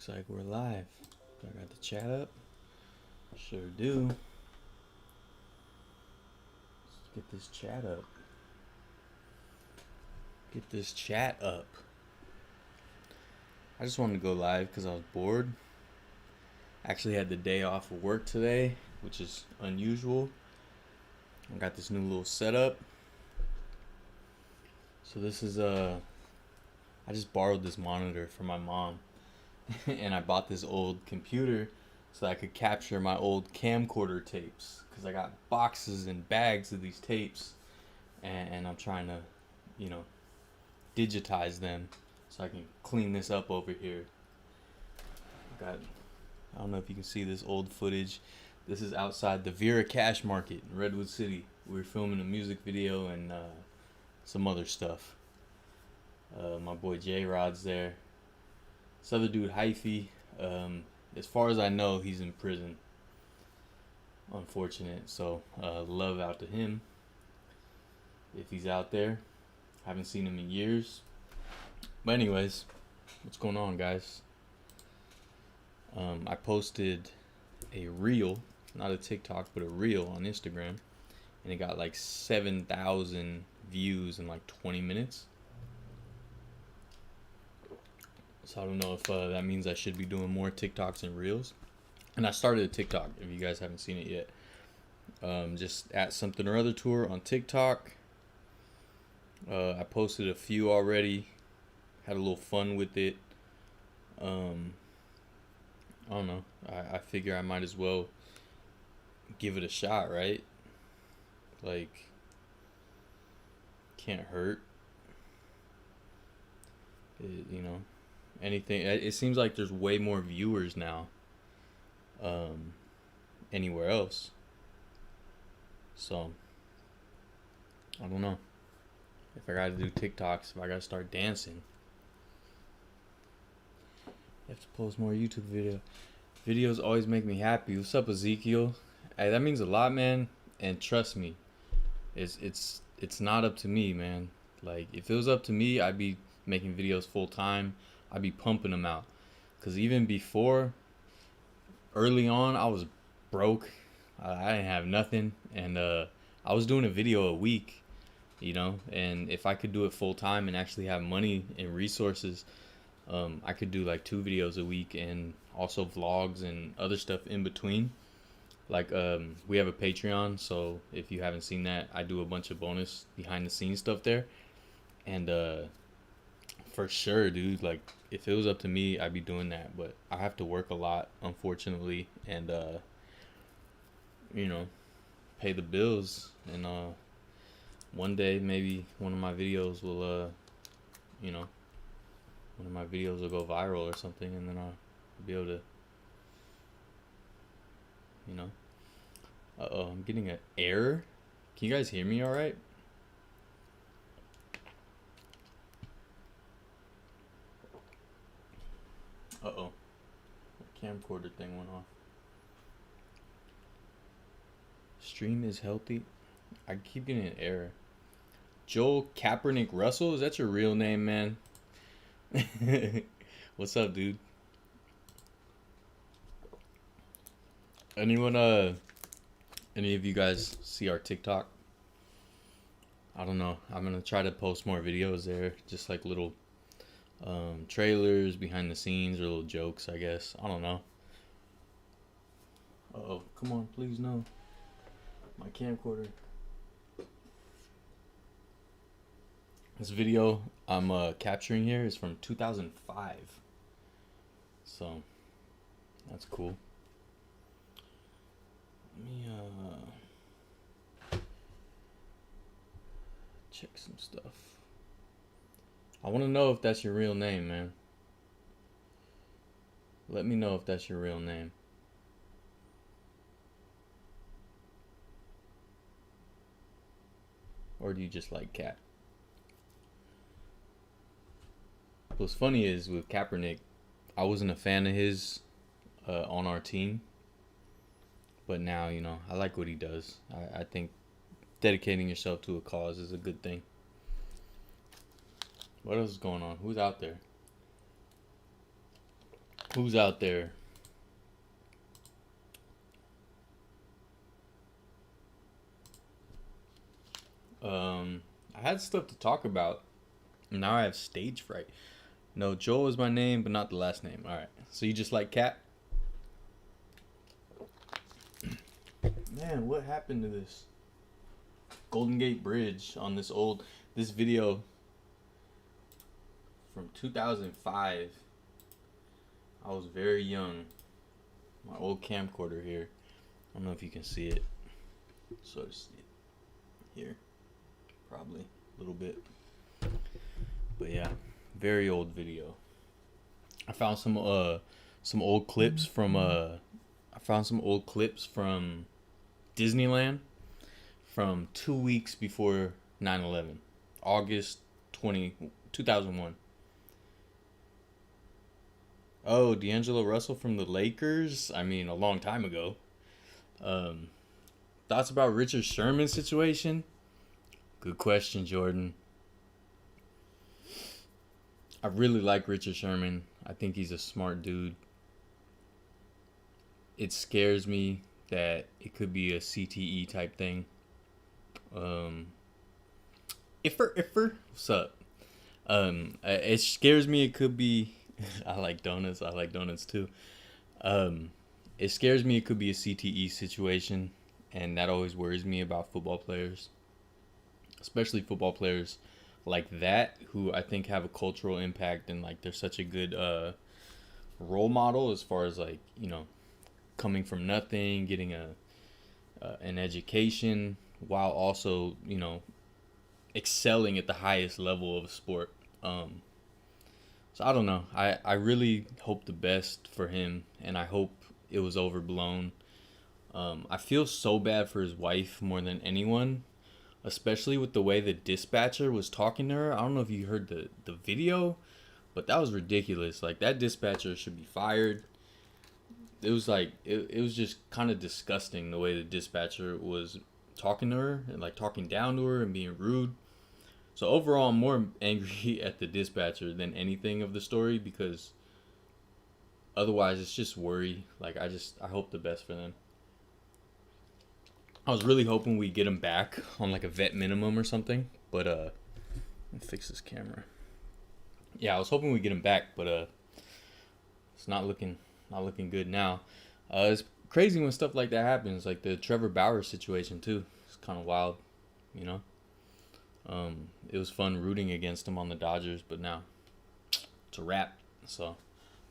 Looks like we're live. I got the chat up. Sure do. Let's get this chat up. Get this chat up. I just wanted to go live because I was bored. Actually had the day off of work today, which is unusual. I got this new little setup. So this is I just borrowed this monitor from my mom. And I bought this old computer so I could capture my old camcorder tapes, because I got boxes and bags of these tapes, and I'm trying to, digitize them so I can clean this up over here. I don't know if you can see this old footage. This is outside the Vera Cash Market in Redwood City. We were filming a music video and some other stuff. My boy J-Rod's there. This other dude, Hyphy, as far as I know, he's in prison. Unfortunate. So, love out to him. If he's out there. Haven't seen him in years. But anyways, what's going on, guys? I posted a reel, not a TikTok, but a reel on Instagram. And it got like 7,000 views in like 20 minutes. So I don't know if that means I should be doing more TikToks and Reels. And I started a TikTok, if you guys haven't seen it yet. Just at something or other tour on TikTok. I posted a few already. Had a little fun with it. I don't know. I figure I might as well give it a shot, right? Like, can't hurt. Anything. It seems like there's way more viewers now anywhere else. So I don't know if I gotta do TikToks, if I gotta start dancing. I have to post more YouTube videos always make me happy. What's up, Ezekiel? Hey, that means a lot, man. And trust me, it's not up to me, man. Like, if it was up to me, I'd be making videos full time. I'd be pumping them out. Because even before, early on, I was broke. I didn't have nothing. And I was doing a video a week, And if I could do it full time and actually have money and resources, I could do like 2 videos a week and also vlogs and other stuff in between. Like, we have a Patreon. So if you haven't seen that, I do a bunch of bonus behind the scenes stuff there. And for sure, dude, like, if it was up to me, I'd be doing that, but I have to work a lot, unfortunately, and pay the bills. And one day maybe one of my videos will go viral or something, and then I'll be able to I'm getting an error. Can you guys hear me all right? Uh-oh. The camcorder thing went off. Stream is healthy. I keep getting an error. Joel Kaepernick Russell? Is that your real name, man? What's up, dude? Any of you guys see our TikTok? I don't know. I'm gonna try to post more videos there. Just like little trailers, behind the scenes, or little jokes, I guess. I don't know. Uh-oh, come on, please, no. My camcorder. This video I'm capturing here is from 2005. So, that's cool. Let me check some stuff. I want to know if that's your real name, man. Let me know if that's your real name. Or do you just like cat? What's funny is with Kaepernick, I wasn't a fan of his on our team. But now, I like what he does. I think dedicating yourself to a cause is a good thing. What else is going on? Who's out there? Who's out there? I had stuff to talk about. Now I have stage fright. No, Joel is my name, but not the last name. All right. So you just like cat? Man, what happened to this Golden Gate Bridge on this video from 2005? I was very young. My old camcorder here. I don't know if you can see it. So to see it here, probably a little bit. But yeah, very old video. I found some old clips from Disneyland from 2 weeks before 9/11, August 2001. Oh, D'Angelo Russell from the Lakers? I mean, a long time ago. Thoughts about Richard Sherman's situation? Good question, Jordan. I really like Richard Sherman. I think he's a smart dude. It scares me that it could be a CTE type thing. What's up? It scares me it could be. I like donuts. I like donuts too. It scares me it could be a CTE situation, and that always worries me about football players, especially football players like that who I think have a cultural impact, and like they're such a good role model as far as like, you know, coming from nothing, getting an education while also, you know, excelling at the highest level of a sport. So I don't know. I really hope the best for him, and I hope it was overblown. I feel so bad for his wife more than anyone, especially with the way the dispatcher was talking to her. I don't know if you heard the video, but that was ridiculous. Like, that dispatcher should be fired. It was like, it was just kind of disgusting the way the dispatcher was talking to her and like talking down to her and being rude. So overall, I'm more angry at the dispatcher than anything of the story, because otherwise it's just worry. Like, I hope the best for them. I was really hoping we get him back on like a vet minimum or something, but let me fix this camera. Yeah, I was hoping we get him back, but it's not looking good now. It's crazy when stuff like that happens, like the Trevor Bauer situation too. It's kind of wild, you know. It was fun rooting against him on the Dodgers, but now it's a wrap. So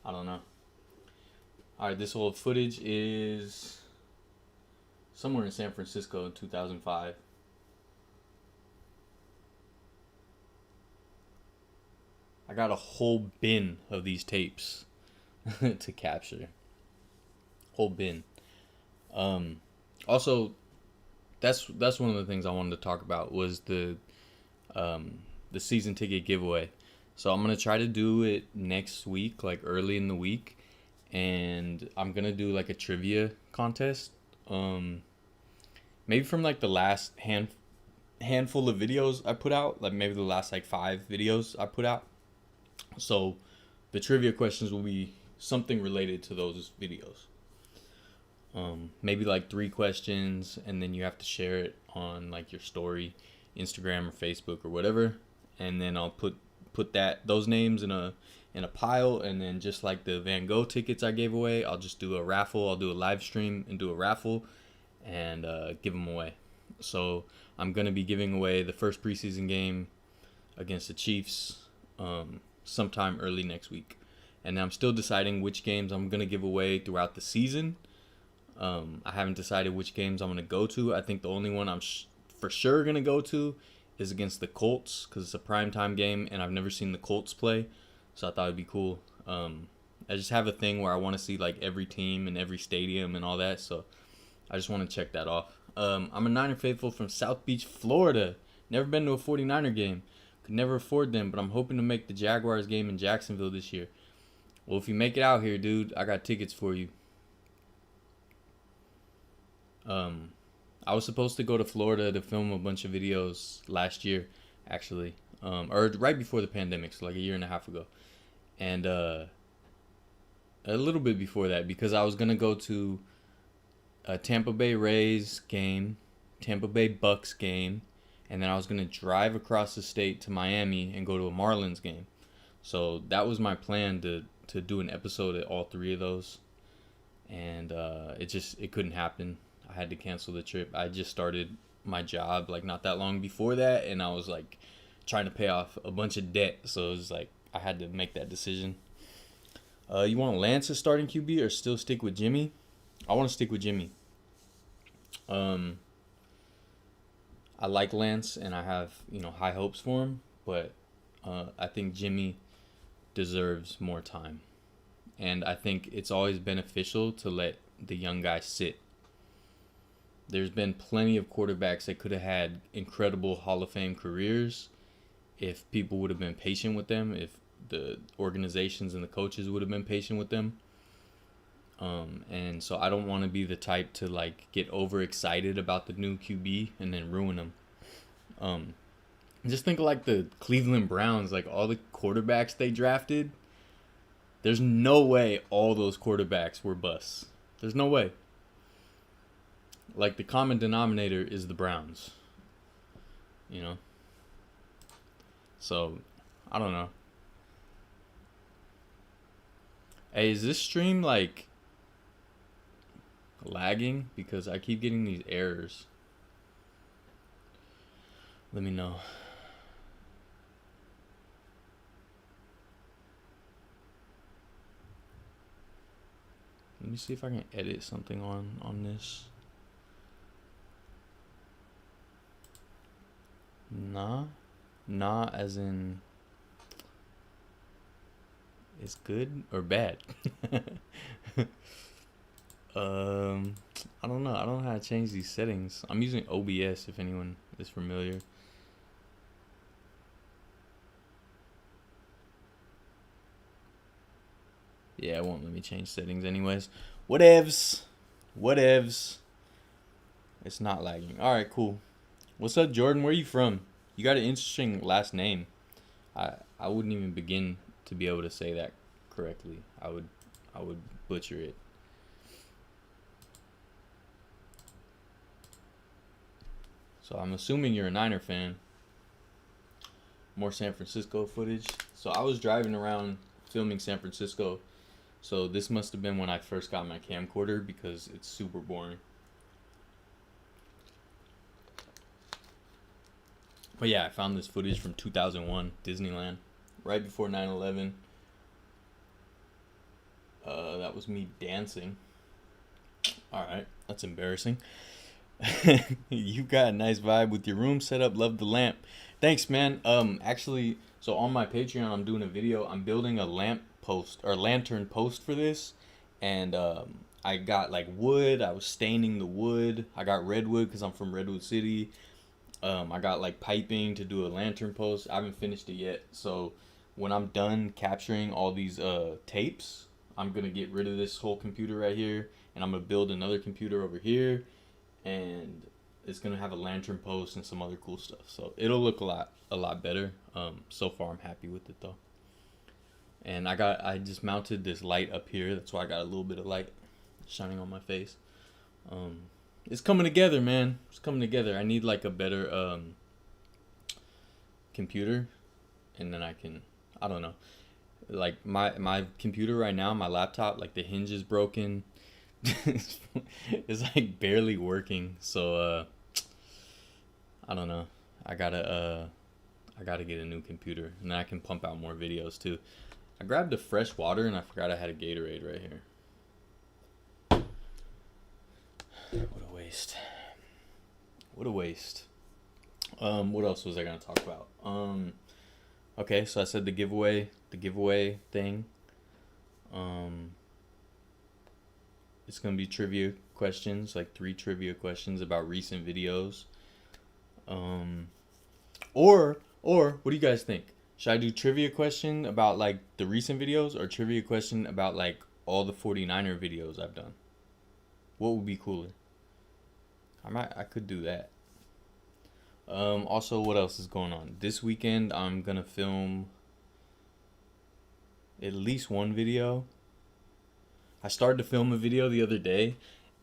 I don't know. All right, this old footage is somewhere in San Francisco in 2005. I got a whole bin of these tapes to capture. Whole bin. Also, that's one of the things I wanted to talk about was the season ticket giveaway. So I'm gonna try to do it next week, like early in the week, and I'm gonna do like a trivia contest. Maybe from like the last handful of videos I put out, like maybe the last like 5 videos I put out. So the trivia questions will be something related to those videos. Maybe like 3 questions, and then you have to share it on like your story, Instagram or Facebook or whatever, and then I'll put those names in a pile, and then just like the Van Gogh tickets I gave away, I'll just do a raffle. I'll do a live stream and do a raffle and give them away. So I'm gonna be giving away the first preseason game against the Chiefs sometime early next week, and I'm still deciding which games I'm gonna give away throughout the season. I haven't decided which games I'm gonna go to. I think the only one I'm for sure gonna go to is against the Colts, because it's a primetime game and I've never seen the Colts play, so I thought it'd be cool. I just have a thing where I want to see like every team and every stadium and all that, so I just want to check that off. I'm a Niner faithful from South Beach, Florida. Never been to a 49er game. Could never afford them, but I'm hoping to make the Jaguars game in Jacksonville this year. Well, if you make it out here, dude, I got tickets for you. I was supposed to go to Florida to film a bunch of videos last year, actually, or right before the pandemic, so like a year and a half ago. And a little bit before that, because I was gonna go to a Tampa Bay Rays game, Tampa Bay Bucks game, and then I was gonna drive across the state to Miami and go to a Marlins game. So that was my plan to do an episode at all three of those, and it couldn't happen. I had to cancel the trip. I just started my job like not that long before that, and I was like trying to pay off a bunch of debt, so it was like I had to make that decision. You want Lance as starting QB or still stick with Jimmy? I want to stick with Jimmy. I like Lance and I have high hopes for him, but I think Jimmy deserves more time, and I think it's always beneficial to let the young guy sit. There's been plenty of quarterbacks that could have had incredible Hall of Fame careers if people would have been patient with them, if the organizations and the coaches would have been patient with them. And so I don't want to be the type to like get overexcited about the new QB and then ruin them. Just think of like the Cleveland Browns, like all the quarterbacks they drafted. There's no way all those quarterbacks were busts. There's no way. Like the common denominator is the Browns. So, I don't know. Hey, is this stream like lagging? Because I keep getting these errors. Let me know. Let me see if I can edit something on this. Nah, as in it's good or bad. I don't know. I don't know how to change these settings. I'm using OBS if anyone is familiar. Yeah, it won't let me change settings anyways. Whatevs. It's not lagging. Alright, cool. What's up, Jordan? Where are you from? You got an interesting last name. I wouldn't even begin to be able to say that correctly. I would butcher it. So I'm assuming you're a Niner fan. More San Francisco footage. So I was driving around filming San Francisco. So this must have been when I first got my camcorder because it's super boring. But yeah, I found this footage from 2001, Disneyland, right before 9/11. That was me dancing. Alright, that's embarrassing. You got a nice vibe with your room setup. Love the lamp. Thanks, man. Actually, so on my Patreon, I'm doing a video. I'm building a lamp post or lantern post for this, and I got like wood. I was staining the wood. I got redwood because I'm from Redwood City. I got like piping to do a lantern post. I haven't finished it yet. So when I'm done capturing all these tapes, I'm gonna get rid of this whole computer right here, and I'm gonna build another computer over here, and it's gonna have a lantern post and some other cool stuff. So it'll look a lot better. So far I'm happy with it though. And I just mounted this light up here. That's why I got a little bit of light shining on my face. It's coming together, man. It's coming together. I need like a better computer, and then I don't know. Like my computer right now, my laptop, like the hinge is broken. It's like barely working. So I don't know. I gotta get a new computer, and then I can pump out more videos too. I grabbed a fresh water and I forgot I had a Gatorade right here. What a waste. What else was I gonna talk about? Okay, so I said the giveaway thing. It's gonna be trivia questions, like 3 trivia questions about recent videos. Or what do you guys think? Should I do trivia question about like the recent videos, or trivia question about like all the 49er videos I've done? What would be cooler? I could do that. Also, what else is going on? This weekend, I'm gonna film at least one video. I started to film a video the other day,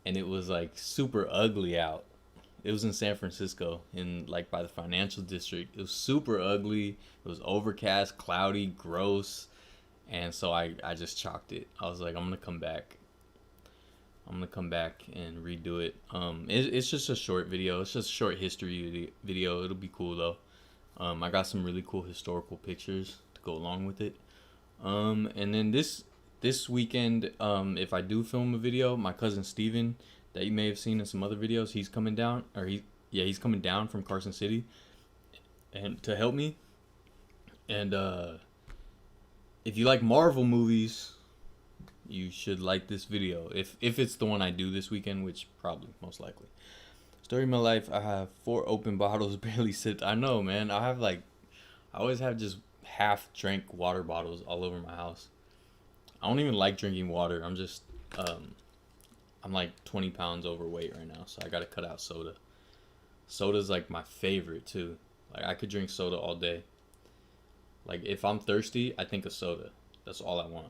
and it was like super ugly out. It was in San Francisco, in like by the financial district. It was super ugly. It was overcast, cloudy, gross, and so I just chalked it. I was like, I'm gonna come back. I'm gonna come back and redo it. It's just a short video. It's just a short history video. It'll be cool though. I got some really cool historical pictures to go along with it. And then this weekend, if I do film a video, my cousin Steven, that you may have seen in some other videos, he's coming down, he's coming down from Carson City, and to help me. And if you like Marvel movies, you should like this video. If it's the one I do this weekend, which probably most likely. Story of my life. I have 4 open bottles, barely sipped. I know, man. I always have just half drank water bottles all over my house. I don't even like drinking water. I'm like 20 pounds overweight right now, so I gotta cut out soda. Soda's like my favorite too. Like I could drink soda all day. Like if I'm thirsty, I think of soda. That's all I want.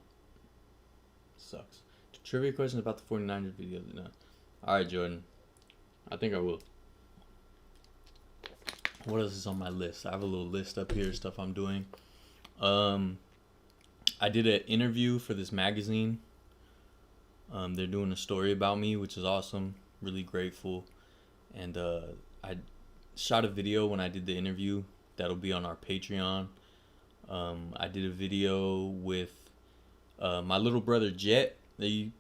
Sucks. Trivia questions about the 49ers video. No. Alright, Jordan. I think I will. What else is on my list? I have a little list up here, stuff I'm doing. I did an interview for this magazine. They're doing a story about me, which is awesome. Really grateful. And I shot a video when I did the interview. That'll be on our Patreon. I did a video with my little brother Jet that you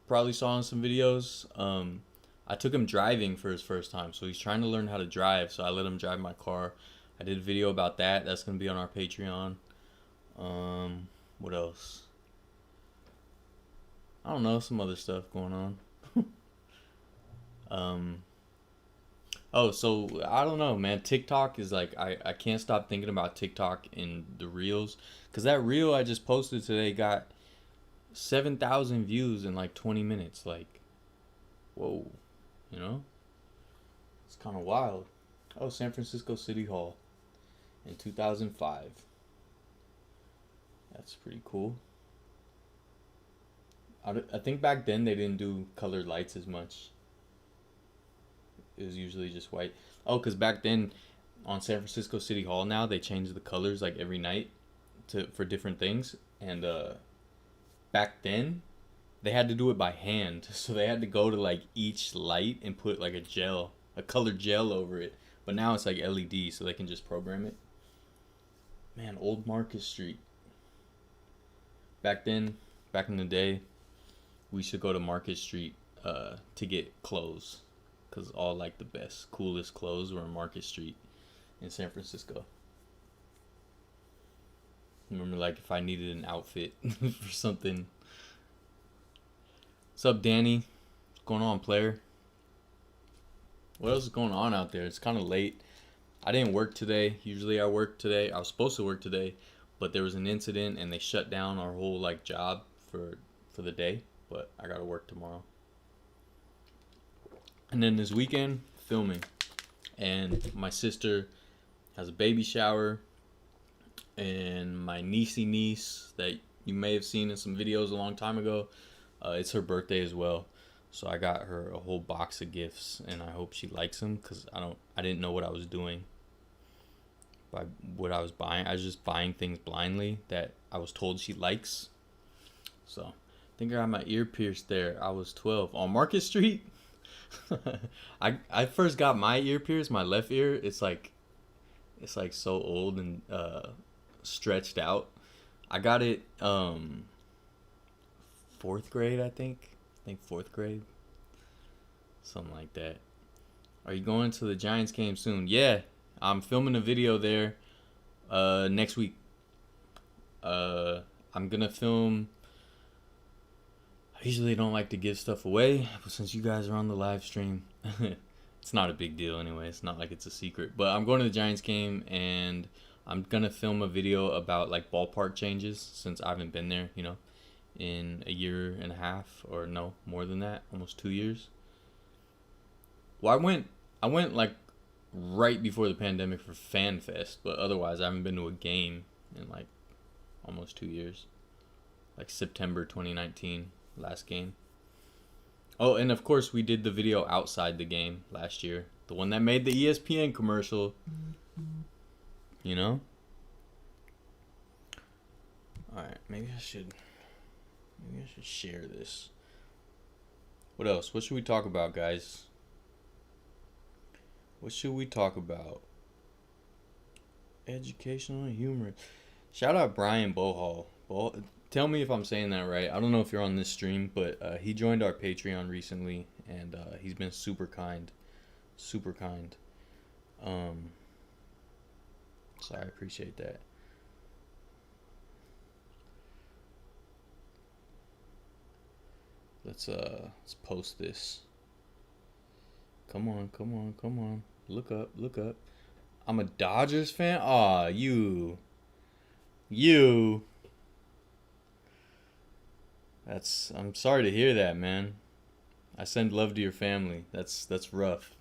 probably saw in some videos. I took him driving for his first time, so he's trying to learn how to drive, so I let him drive my car. I did a video about that. That's going to be on our Patreon. What else? I don't know, some other stuff going on. Oh, so I don't know, man. TikTok is like, I can't stop thinking about TikTok and the reels, because that reel I just posted today got 7,000 views in like 20 minutes. Like, whoa. You know, it's kind of wild. Oh, San Francisco City Hall in 2005. That's pretty cool. I think back then they didn't do colored lights as much. It was usually just white. Oh, because back then on San Francisco City Hall now, they change the colors like every night for different things. And back then, they had to do it by hand, so they had to go to like each light and put like a colored gel over it. But now it's like LED, so they can just program it. Man, Old Market Street. Back in the day, we should go to Market Street to get clothes, because all like the best, coolest clothes were in Market Street in San Francisco. Remember, like if I needed an outfit for something. What's up, Danny? What's going on, player? What else is going on out there? It's kind of late. I didn't work today. Usually I work today. I was supposed to work today, but there was an incident and they shut down our whole like job for the day. But I gotta work tomorrow. And then this weekend, filming. And my sister has a baby shower. And my niece that you may have seen in some videos a long time ago, it's her birthday as well. So I got her a whole box of gifts, and I hope she likes them, because I didn't know what I was doing by what I was buying. I was just buying things blindly that I was told she likes. So I think I got my ear pierced there. I was 12 on Market Street. I first got my ear pierced, my left ear. It's like so old and stretched out. I got it 4th grade, I think 4th grade, something like that. Are you going to the Giants game soon? Yeah, I'm filming a video there next week. I'm gonna film. I usually don't like to give stuff away, but since you guys are on the live stream, it's not a big deal anyway. It's not like it's a secret. But I'm going to the Giants game, and I'm gonna film a video about like ballpark changes, since I haven't been there, in a year and a half, or no, more than that, almost 2 years. Well, I went like right before the pandemic for Fan Fest, but otherwise I haven't been to a game in like almost 2 years. Like September 2019. last game. Oh, and of course we did the video outside the game last year. The one that made the ESPN commercial. You know? Alright, maybe I should share this. What else? What should we talk about, guys? What should we talk about? Educational and humor. Shout out Brian Bohall. Tell me if I'm saying that right. I don't know if you're on this stream, but he joined our Patreon recently, and he's been super kind. Super kind. So I appreciate that. Let's post this. Come on. Look up. I'm a Dodgers fan? Aw, you. I'm sorry to hear that, man. I send love to your family. That's rough.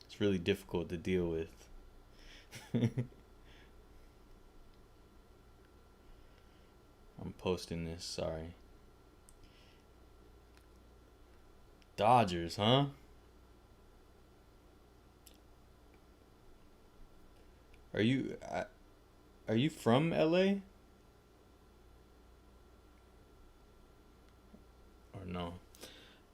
It's really difficult to deal with. I'm posting this, sorry. Dodgers, huh? Are you from LA? Or no?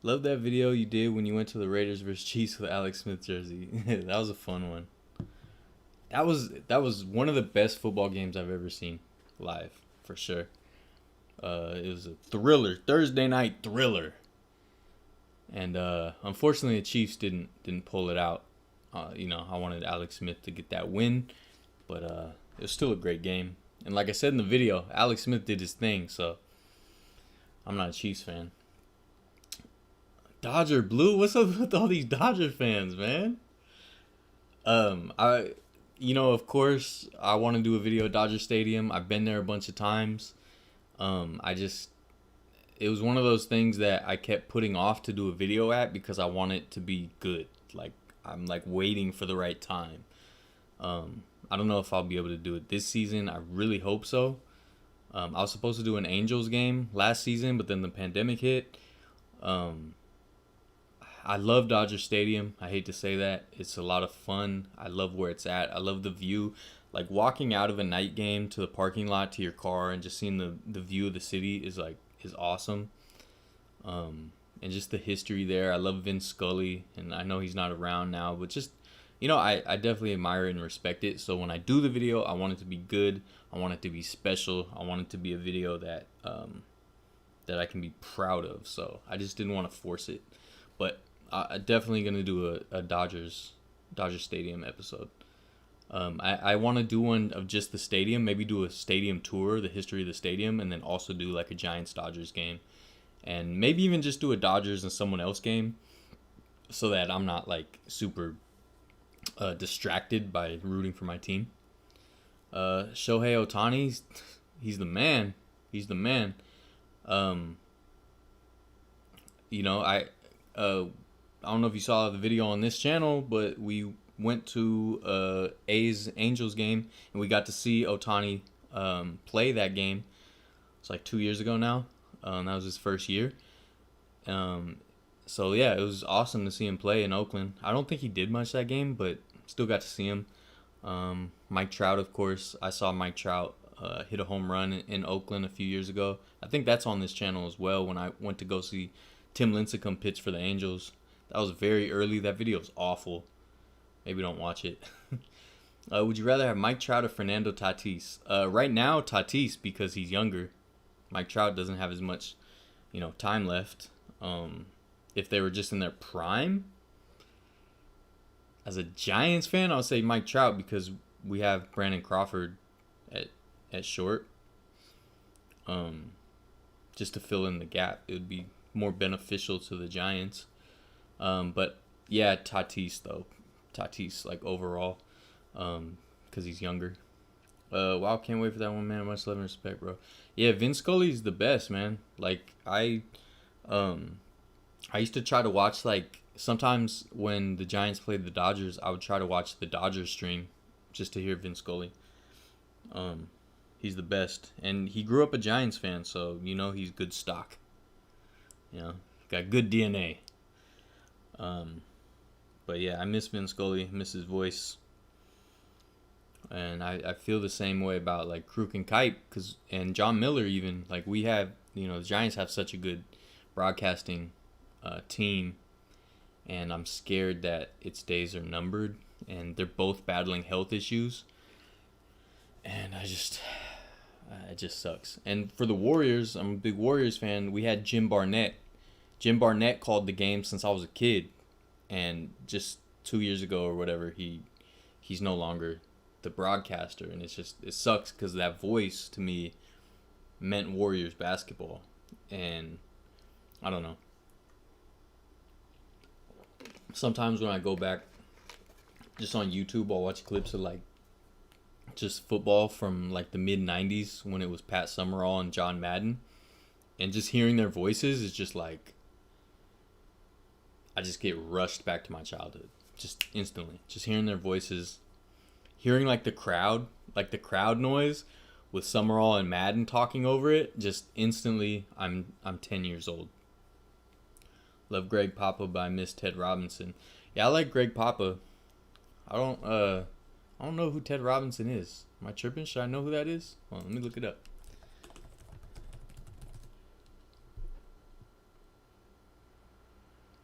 Love that video you did when you went to the Raiders vs. Chiefs with Alex Smith jersey. That was a fun one. That was one of the best football games I've ever seen live, for sure. It was a thriller, Thursday night thriller. And unfortunately the Chiefs didn't pull it out. I wanted Alex Smith to get that win, but it was still a great game. And like I said in the video, Alex Smith did his thing, so I'm not a Chiefs fan. Dodger Blue, what's up with all these Dodger fans, man? Of course, I want to do a video at Dodger Stadium. I've been there a bunch of times. It was one of those things that I kept putting off to do a video at because I want it to be good. Like, I'm like waiting for the right time. I don't know if I'll be able to do it this season. I really hope so. I was supposed to do an Angels game last season, but then the pandemic hit. I love Dodger Stadium. I hate to say that. It's a lot of fun. I love where it's at. I love the view. Like, walking out of a night game to the parking lot to your car and just seeing the view of the city is awesome. And just the history there. I love Vince Scully, and I know he's not around now, but just, I definitely admire it and respect it. So when I do the video, I want it to be good. I want it to be special. I want it to be a video that I can be proud of. So I just didn't want to force it. But I'm definitely going to do a Dodger Stadium episode. I want to do one of just the stadium, maybe do a stadium tour, the history of the stadium, and then also do like a Giants-Dodgers game. And maybe even just do a Dodgers and someone else game so that I'm not like super distracted by rooting for my team. Shohei Ohtani, he's the man. He's the man. I don't know if you saw the video on this channel, but we went to A's Angels game, and we got to see Ohtani play that game. It's like 2 years ago now. That was his first year. So yeah, it was awesome to see him play in Oakland. I don't think he did much that game, but still got to see him. Mike Trout, of course. I saw Mike Trout hit a home run in Oakland a few years ago. I think that's on this channel as well, when I went to go see Tim Lincecum pitch for the Angels. That was very early. That video was awful. Maybe don't watch it. Would you rather have Mike Trout or Fernando Tatis? Right now, Tatis, because he's younger. Mike Trout doesn't have as much, time left. If they were just in their prime, as a Giants fan, I would say Mike Trout, because we have Brandon Crawford at short. Just to fill in the gap, it would be more beneficial to the Giants. But yeah, Tatis though. Tatis, like, overall, because he's younger. Wow, can't wait for that one, man. Much love and respect, bro. Yeah, Vince Scully's the best, man. Like, I used to try to watch, like, sometimes when the Giants played the Dodgers, I would try to watch the Dodgers stream just to hear Vince Scully. He's the best, and he grew up a Giants fan, so he's good stock. You know, got good DNA. Um, but yeah, I miss Vin Scully, miss his voice. And I feel the same way about like Kruk and Kite, and John Miller even. Like we have, the Giants have such a good broadcasting team, and I'm scared that its days are numbered, and they're both battling health issues, and it just sucks. And for the Warriors, I'm a big Warriors fan. We had Jim Barnett. Jim Barnett called the game since I was a kid, and just 2 years ago or whatever, he's no longer the broadcaster, and it sucks because that voice to me meant Warriors basketball, and I don't know. Sometimes when I go back just on YouTube, I'll watch clips of like just football from like the mid 90s when it was Pat Summerall and John Madden, and just hearing their voices is just like I just get rushed back to my childhood just instantly. Just hearing their voices, hearing like the crowd noise with Summerall and Madden talking over it, just instantly I'm 10 years old. Love Greg Papa, but I miss Ted Robinson. Yeah, I like Greg Papa. I don't know who Ted Robinson is. Am I tripping? Should I know who that is? Hold on, let me look it up.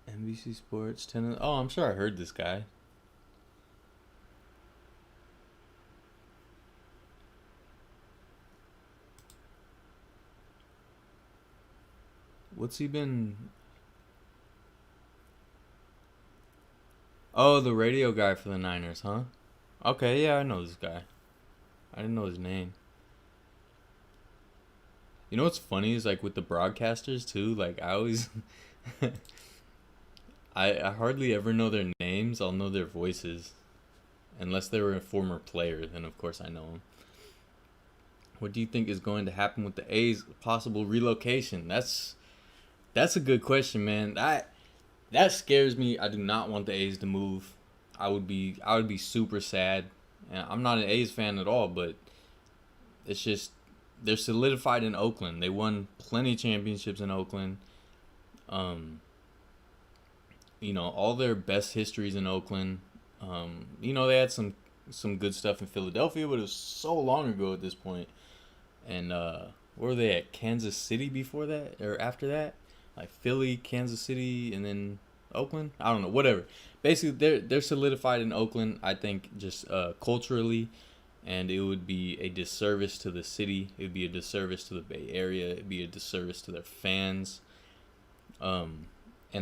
NBC Sports 10. Oh, I'm sure I heard this guy. What's he been? Oh, the radio guy for the Niners, huh? Okay, yeah, I know this guy. I didn't know his name. You know what's funny is like with the broadcasters too. Like I always, I hardly ever know their names. I'll know their voices, unless they were a former player. Then of course I know them. What do you think is going to happen with the A's possible relocation? That's a good question, man. That scares me. I do not want the A's to move. I would be super sad. And I'm not an A's fan at all, but it's just they're solidified in Oakland. They won plenty of championships in Oakland. Um, all their best histories in Oakland. They had some good stuff in Philadelphia, but it was so long ago at this point. And where were they at? Kansas City before that or after that? Like Philly, Kansas City, and then Oakland. I don't know. Whatever. Basically, they're solidified in Oakland. I think just culturally, and it would be a disservice to the city. It would be a disservice to the Bay Area. It'd be a disservice to their fans. And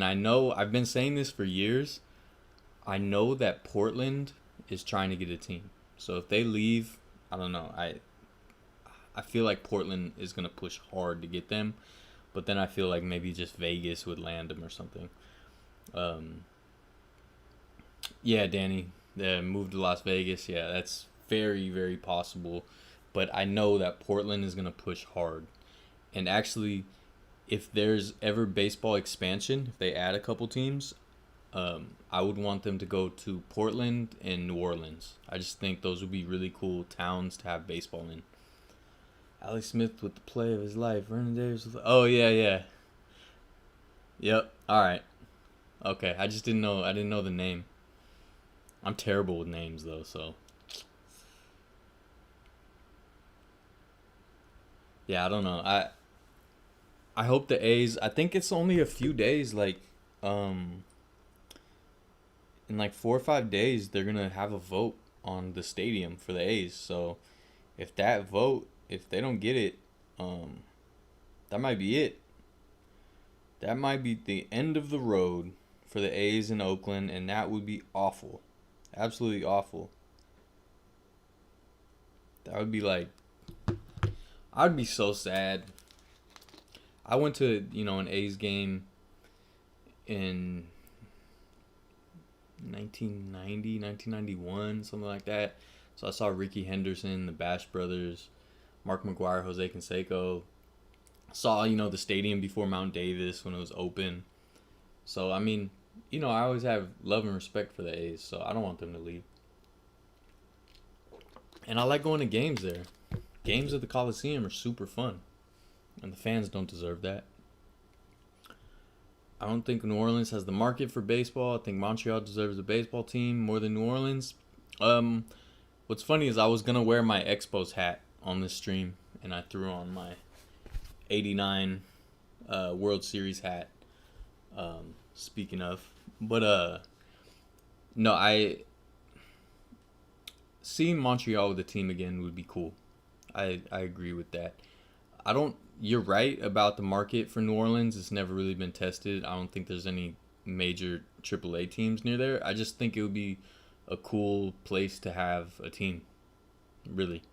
I know I've been saying this for years. I know that Portland is trying to get a team. So if they leave, I don't know. I feel like Portland is gonna push hard to get them, but then I feel like maybe just Vegas would land them or something. Yeah, Danny, move to Las Vegas. Yeah, that's very, very possible. But I know that Portland is going to push hard. And actually, if there's ever baseball expansion, if they add a couple teams, I would want them to go to Portland and New Orleans. I just think those would be really cool towns to have baseball in. Alex Smith with the play of his life. Vernon Davis. Oh, yeah, yeah. Yep. All right. Okay. I just didn't know. I didn't know the name. I'm terrible with names, though, so. Yeah, I don't know. I hope the A's. I think it's only a few days. Like, in like 4 or 5 days, they're gonna have a vote on the stadium for the A's. So, if if they don't get it, that might be it. That might be the end of the road for the A's in Oakland, and that would be awful. Absolutely awful. That would be like, I'd be so sad. I went to, an A's game in 1990, 1991, something like that. So I saw Ricky Henderson, the Bash Brothers, Mark McGuire, Jose Canseco. Saw, the stadium before Mount Davis when it was open. So, I mean, I always have love and respect for the A's, so I don't want them to leave. And I like going to games there. Games at the Coliseum are super fun, and the fans don't deserve that. I don't think New Orleans has the market for baseball. I think Montreal deserves a baseball team more than New Orleans. Um, what's funny is I was gonna wear my Expos hat on this stream, and I threw on my '89 World Series hat. Speaking of, but no, I seeing Montreal with the team again would be cool. I agree with that. I don't. You're right about the market for New Orleans. It's never really been tested. I don't think there's any major AAA teams near there. I just think it would be a cool place to have a team. Really.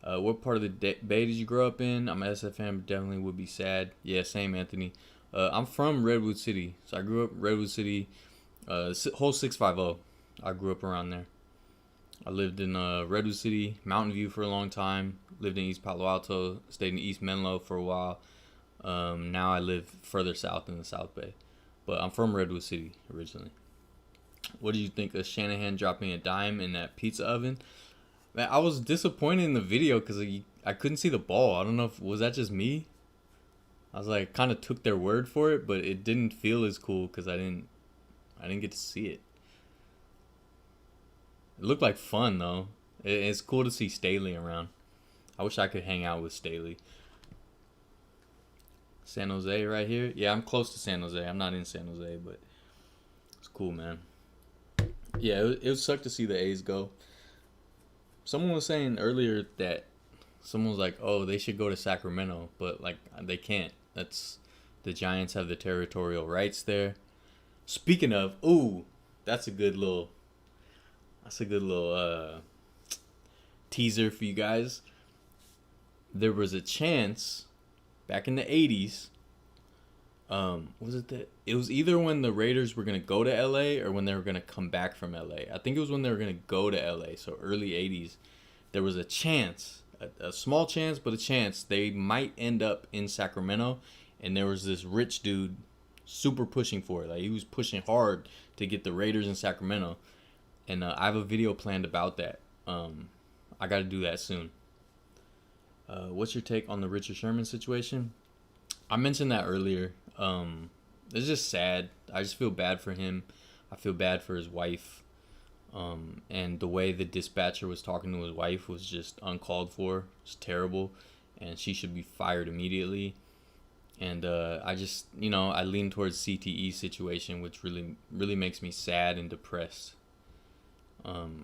What part of the Bay did you grow up in? I'm an SF fan, but definitely would be sad. Yeah, same, Anthony. I'm from Redwood City, so I grew up Redwood City. Whole 650. I grew up around there. I lived in Redwood City, Mountain View for a long time. Lived in East Palo Alto. Stayed in East Menlo for a while. Now I live further south in the South Bay. But I'm from Redwood City originally. What do you think of Shanahan dropping a dime in that pizza oven? Man, I was disappointed in the video because I couldn't see the ball. I don't know if was that just me. I was like, kind of took their word for it, but it didn't feel as cool because I didn't get to see it. It looked like fun though. It's cool to see Staley around. I wish I could hang out with Staley. San Jose right here. Yeah, I'm close to San Jose. I'm not in San Jose, but it's cool, man. Yeah, it would suck to see the A's go. Someone was saying earlier that someone was like, "Oh, they should go to Sacramento," but like they can't. That's the Giants have the territorial rights there. Speaking of, ooh, that's a good little teaser for you guys. There was a chance back in the 80s. Was it that? It was either when the Raiders were going to go to LA or when they were going to come back from LA. I think it was when they were going to go to LA, so early 80s. There was a chance, a small chance, but a chance they might end up in Sacramento, and there was this rich dude super pushing for it. Like he was pushing hard to get the Raiders in Sacramento. And I have a video planned about that. I got to do that soon. What's your take on the Richard Sherman situation? I mentioned that earlier. It's just sad. I just feel bad for him. I feel bad for his wife. And the way the dispatcher was talking to his wife was just uncalled for. It's terrible. And she should be fired immediately. And I just, I lean towards CTE situation, which really makes me sad and depressed.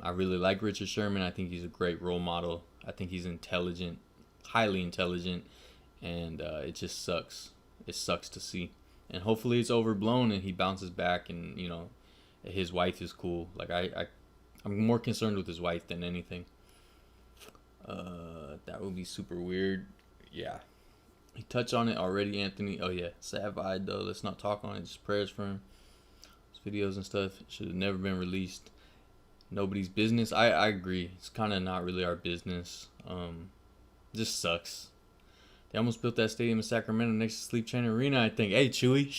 I really like Richard Sherman. I think he's a great role model. I think he's intelligent, highly intelligent, and it just sucks. It sucks to see. And hopefully it's overblown and he bounces back and, his wife is cool. Like, I'm more concerned with his wife than anything. That would be super weird. Yeah. He touched on it already, Anthony. Oh, yeah. Sad vibe, though. Let's not talk on it. Just prayers for him. His videos and stuff should have never been released. Nobody's business. I agree. It's kind of not really our business. Just sucks. They almost built that stadium in Sacramento next to Sleep Train Arena, I think. Hey, Chewy.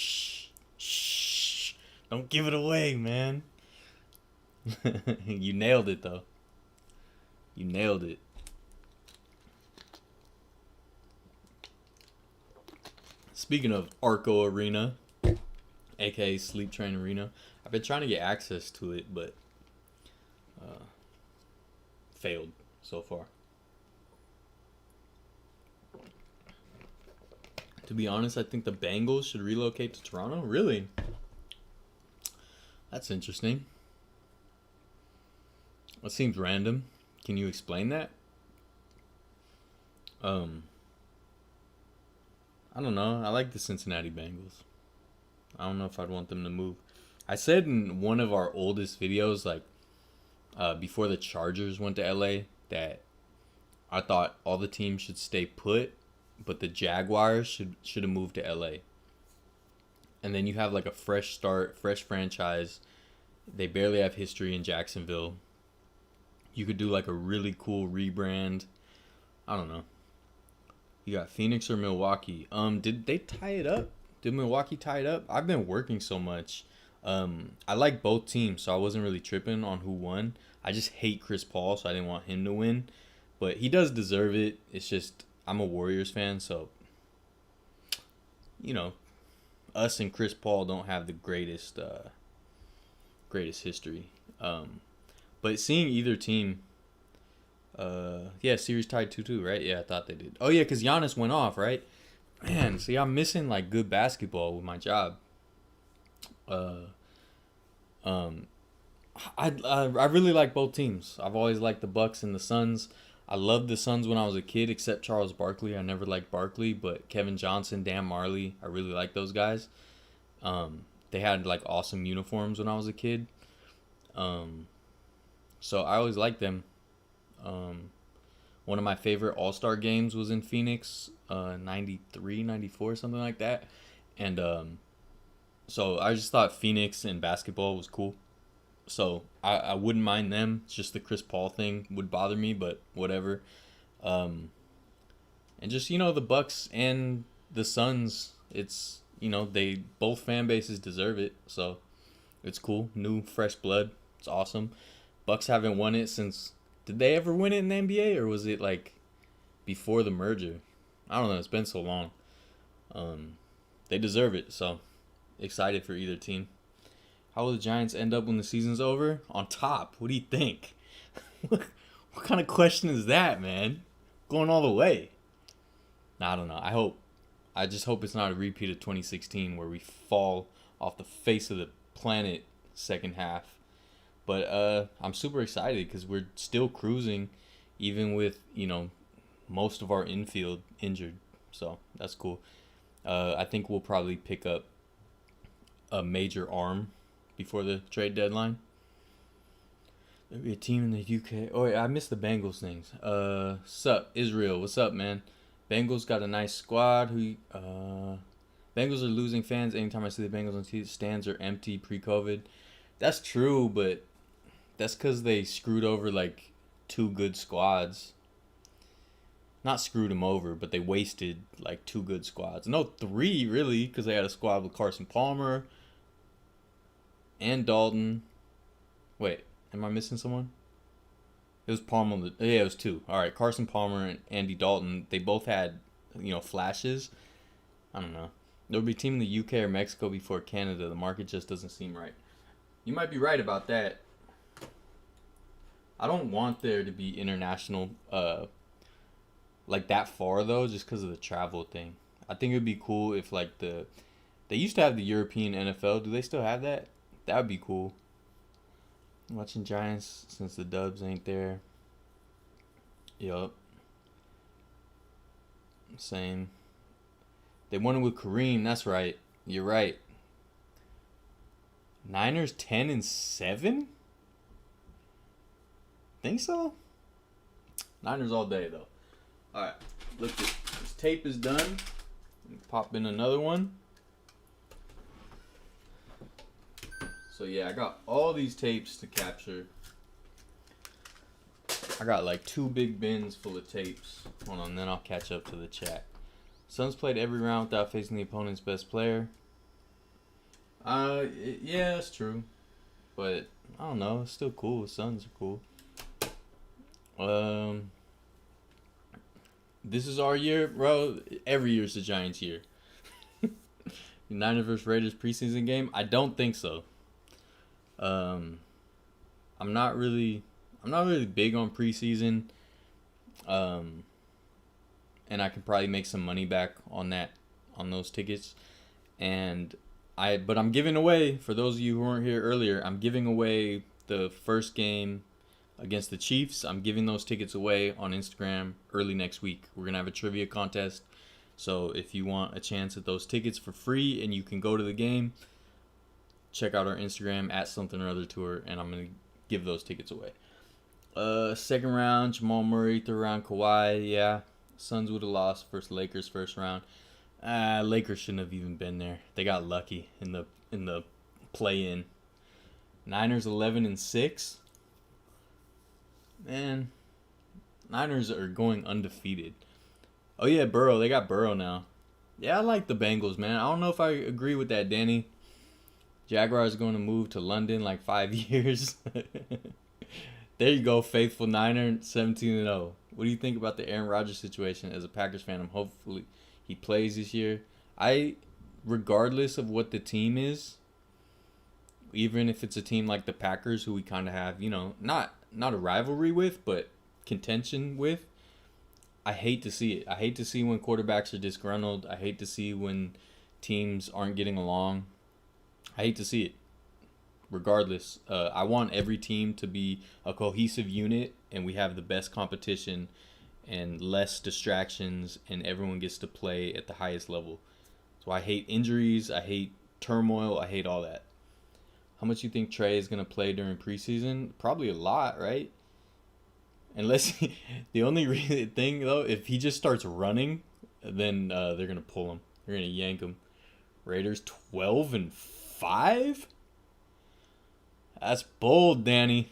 Shh. Don't give it away, man. You nailed it, though. You nailed it. Speaking of Arco Arena, aka Sleep Train Arena, I've been trying to get access to it, but failed so far. To be honest, I think the Bengals should relocate to Toronto. Really? That's interesting. That seems random. Can you explain that? I don't know. I like the Cincinnati Bengals. I don't know if I'd want them to move. I said in one of our oldest videos, like, before the Chargers went to LA, that I thought all the teams should stay put, but the Jaguars should have moved to LA. And then you have like a fresh start, fresh franchise. They barely have history in Jacksonville. You could do like a really cool rebrand. I don't know. You got Phoenix or Milwaukee. Did they tie it up? Did Milwaukee tie it up? I've been working so much. I like both teams, so I wasn't really tripping on who won. I just hate Chris Paul, so I didn't want him to win. But he does deserve it. It's just, I'm a Warriors fan, so, us and Chris Paul don't have the greatest history. But seeing either team, yeah, series tied 2-2, right? Yeah, I thought they did. Oh yeah, because Giannis went off, right? Man, see, I'm missing like good basketball with my job. Uh, um, I really like both teams. I've always liked the Bucks and the Suns. I loved the Suns when I was a kid, except Charles Barkley. I never liked Barkley, but Kevin Johnson, Dan Marley, I really like those guys. They had like awesome uniforms when I was a kid. So I always liked them. One of my favorite All-Star games was in Phoenix, 93, 94, something like that. And so I just thought Phoenix and basketball was cool. So I wouldn't mind them. It's just the Chris Paul thing would bother me, but whatever. And just, the Bucks and the Suns, it's, they both fan bases deserve it. So it's cool. New, fresh blood. It's awesome. Bucks haven't won it since... Did they ever win it in the NBA, or was it like before the merger? I don't know. It's been so long. They deserve it. So excited for either team. How will the Giants end up when the season's over? On top. What do you think? What kind of question is that, man? Going all the way. I don't know. I just hope it's not a repeat of 2016 where we fall off the face of the planet second half. But I'm super excited because we're still cruising, even with, most of our infield injured. So that's cool. I think we'll probably pick up a major arm before the trade deadline. There'll be a team in the UK. Oh, yeah, I missed the Bengals things. Sup, Israel. What's up, man? Bengals got a nice squad. Bengals are losing fans anytime I see the Bengals on TV. Stands are empty pre-COVID. That's true, but that's because they screwed over, like, 2 good squads. Not screwed them over, but they wasted, like, 2 good squads. No, 3, really, because they had a squad with Carson Palmer and Dalton. Wait, am I missing someone? It was Palmer. Yeah, it was 2. All right, Carson Palmer and Andy Dalton. They both had, flashes. I don't know. There'll be a team in the UK or Mexico before Canada. The market just doesn't seem right. You might be right about that. I don't want there to be international, like that far though, just because of the travel thing. I think it would be cool if like they used to have the European NFL. Do they still have that? That would be cool. I'm watching Giants since the Dubs ain't there. Yup. Same. They won it with Kareem. That's right. You're right. Niners 10-7? Think so? Niners all day though. Alright. Look, this tape is done. Pop in another one. So yeah, I got all these tapes to capture. I got like 2 big bins full of tapes. Hold on, then I'll catch up to the chat. Suns played every round without facing the opponent's best player. Yeah, that's true. But I don't know, it's still cool. The Suns are cool. This is our year, bro. Every year is the Giants' year. Niners vs Raiders preseason game? I don't think so. I'm not really big on preseason. And I can probably make some money back on those tickets. But I'm giving away, for those of you who weren't here earlier, I'm giving away the first game against the Chiefs. I'm giving those tickets away on Instagram early next week. We're going to have a trivia contest. So if you want a chance at those tickets for free and you can go to the game, check out our Instagram at something or other tour, and I'm going to give those tickets away. Second round, Jamal Murray. Third round, Kawhi. Yeah, Suns would have lost versus Lakers first round. Lakers shouldn't have even been there. They got lucky in the play-in. Niners 11-6. Man, Niners are going undefeated. Oh yeah, Burrow. They got Burrow now. Yeah, I like the Bengals, man. I don't know if I agree with that, Danny. Jaguars are going to move to London like 5 years. There you go, faithful Niner, 17-0. What do you think about the Aaron Rodgers situation? As a Packers fan, I'm hopefully he plays this year. I regardless of what the team is, even if it's a team like the Packers, who we kind of have, not a rivalry with, but contention with, I hate to see it. I hate to see when quarterbacks are disgruntled. I hate to see when teams aren't getting along. I hate to see it. Regardless, I want every team to be a cohesive unit, and we have the best competition and less distractions, and everyone gets to play at the highest level. So I hate injuries. I hate turmoil. I hate all that. How much you think Trey is going to play during preseason? Probably a lot, right? Unless the only thing, though, if he just starts running, then they're going to pull him. They're going to yank him. Raiders 12-5? That's bold, Danny.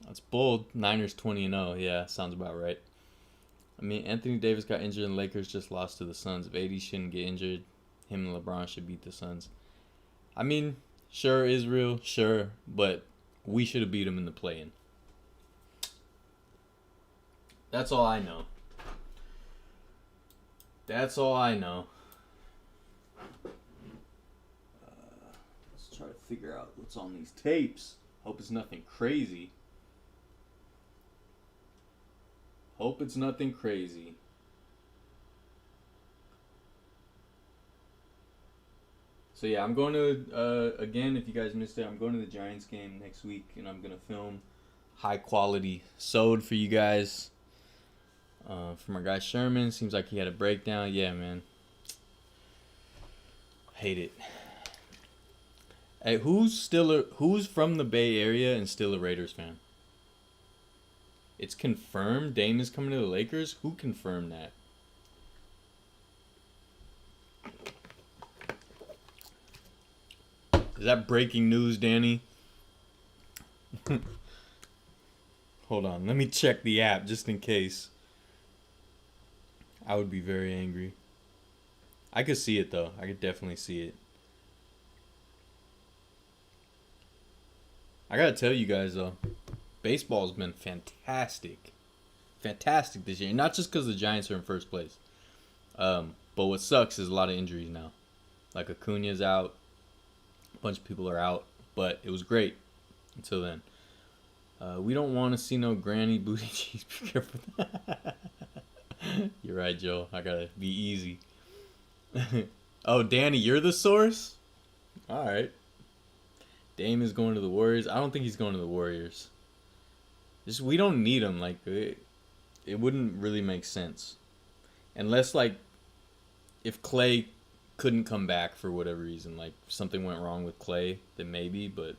That's bold. Niners 20-0. Yeah, sounds about right. I mean, Anthony Davis got injured and Lakers just lost to the Suns. If AD shouldn't get injured, him and LeBron should beat the Suns. I mean, sure, Israel, sure, but we should have beat them in the play-in. That's all I know. That's all I know. Let's try to figure out what's on these tapes. Hope it's nothing crazy. Hope it's nothing crazy. So yeah, I'm going to, again, if you guys missed it, I'm going to the Giants game next week, and I'm going to film high quality sewed for you guys. From our guy Sherman, seems like he had a breakdown. Yeah, man. Hate it. Hey, who's from the Bay Area and still a Raiders fan? It's confirmed Dame is coming to the Lakers? Who confirmed that? Is that breaking news, Danny? Hold on, let me check the app just in case. I would be very angry. I could see it, though. I could definitely see it. I gotta tell you guys, though, baseball's been fantastic. Fantastic this year. Not just because the Giants are in first place. But what sucks is a lot of injuries now. Like Acuna's out. A bunch of people are out. But it was great until then. We don't want to see no granny booty cheese. Be careful. You're right, Joe. I gotta be easy. Oh, Danny, you're the source? Alright. Dame is going to the Warriors. I don't think he's going to the Warriors. We don't need him. Like, it wouldn't really make sense. Unless, like, if Clay couldn't come back for whatever reason. Like, something went wrong with Clay, then maybe. But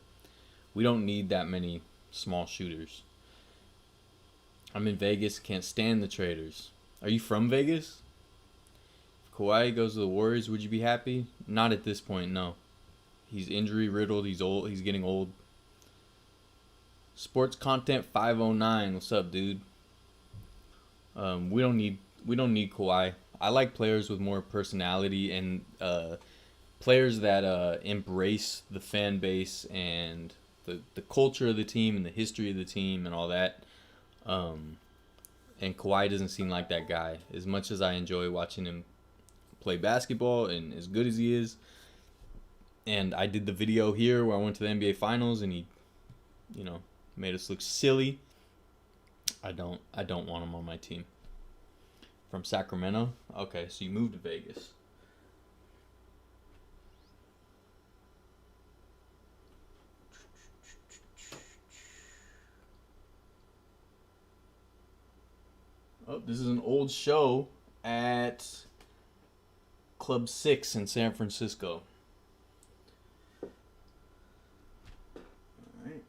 we don't need that many small shooters. I'm in Vegas. Can't stand the traders. Are you from Vegas? If Kawhi goes to the Warriors, would you be happy? Not at this point, no. He's injury riddled. He's old. He's getting old. Sports content 509. What's up, dude? We don't need Kawhi. I like players with more personality and players that embrace the fan base and the culture of the team and the history of the team and all that. And Kawhi doesn't seem like that guy. As much as I enjoy watching him play basketball and as good as he is. And I did the video here where I went to the NBA Finals and he, made us look silly. I don't want him on my team. From Sacramento? Okay, so you moved to Vegas. Oh, this is an old show at Club 6 in San Francisco. Alright.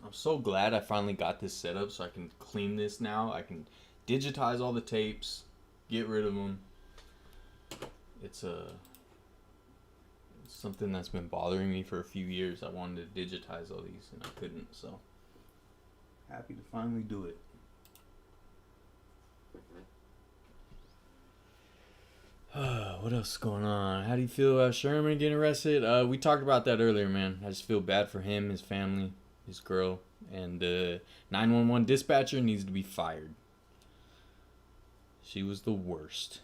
I'm so glad I finally got this set up so I can clean this now. I can digitize all the tapes, get rid of them. It's something that's been bothering me for a few years. I wanted to digitize all these and I couldn't, so happy to finally do it. What else is going on? How do you feel about Sherman getting arrested? We talked about that earlier, man. I just feel bad for him, his family, his girl, and the 911 dispatcher needs to be fired. She was the worst.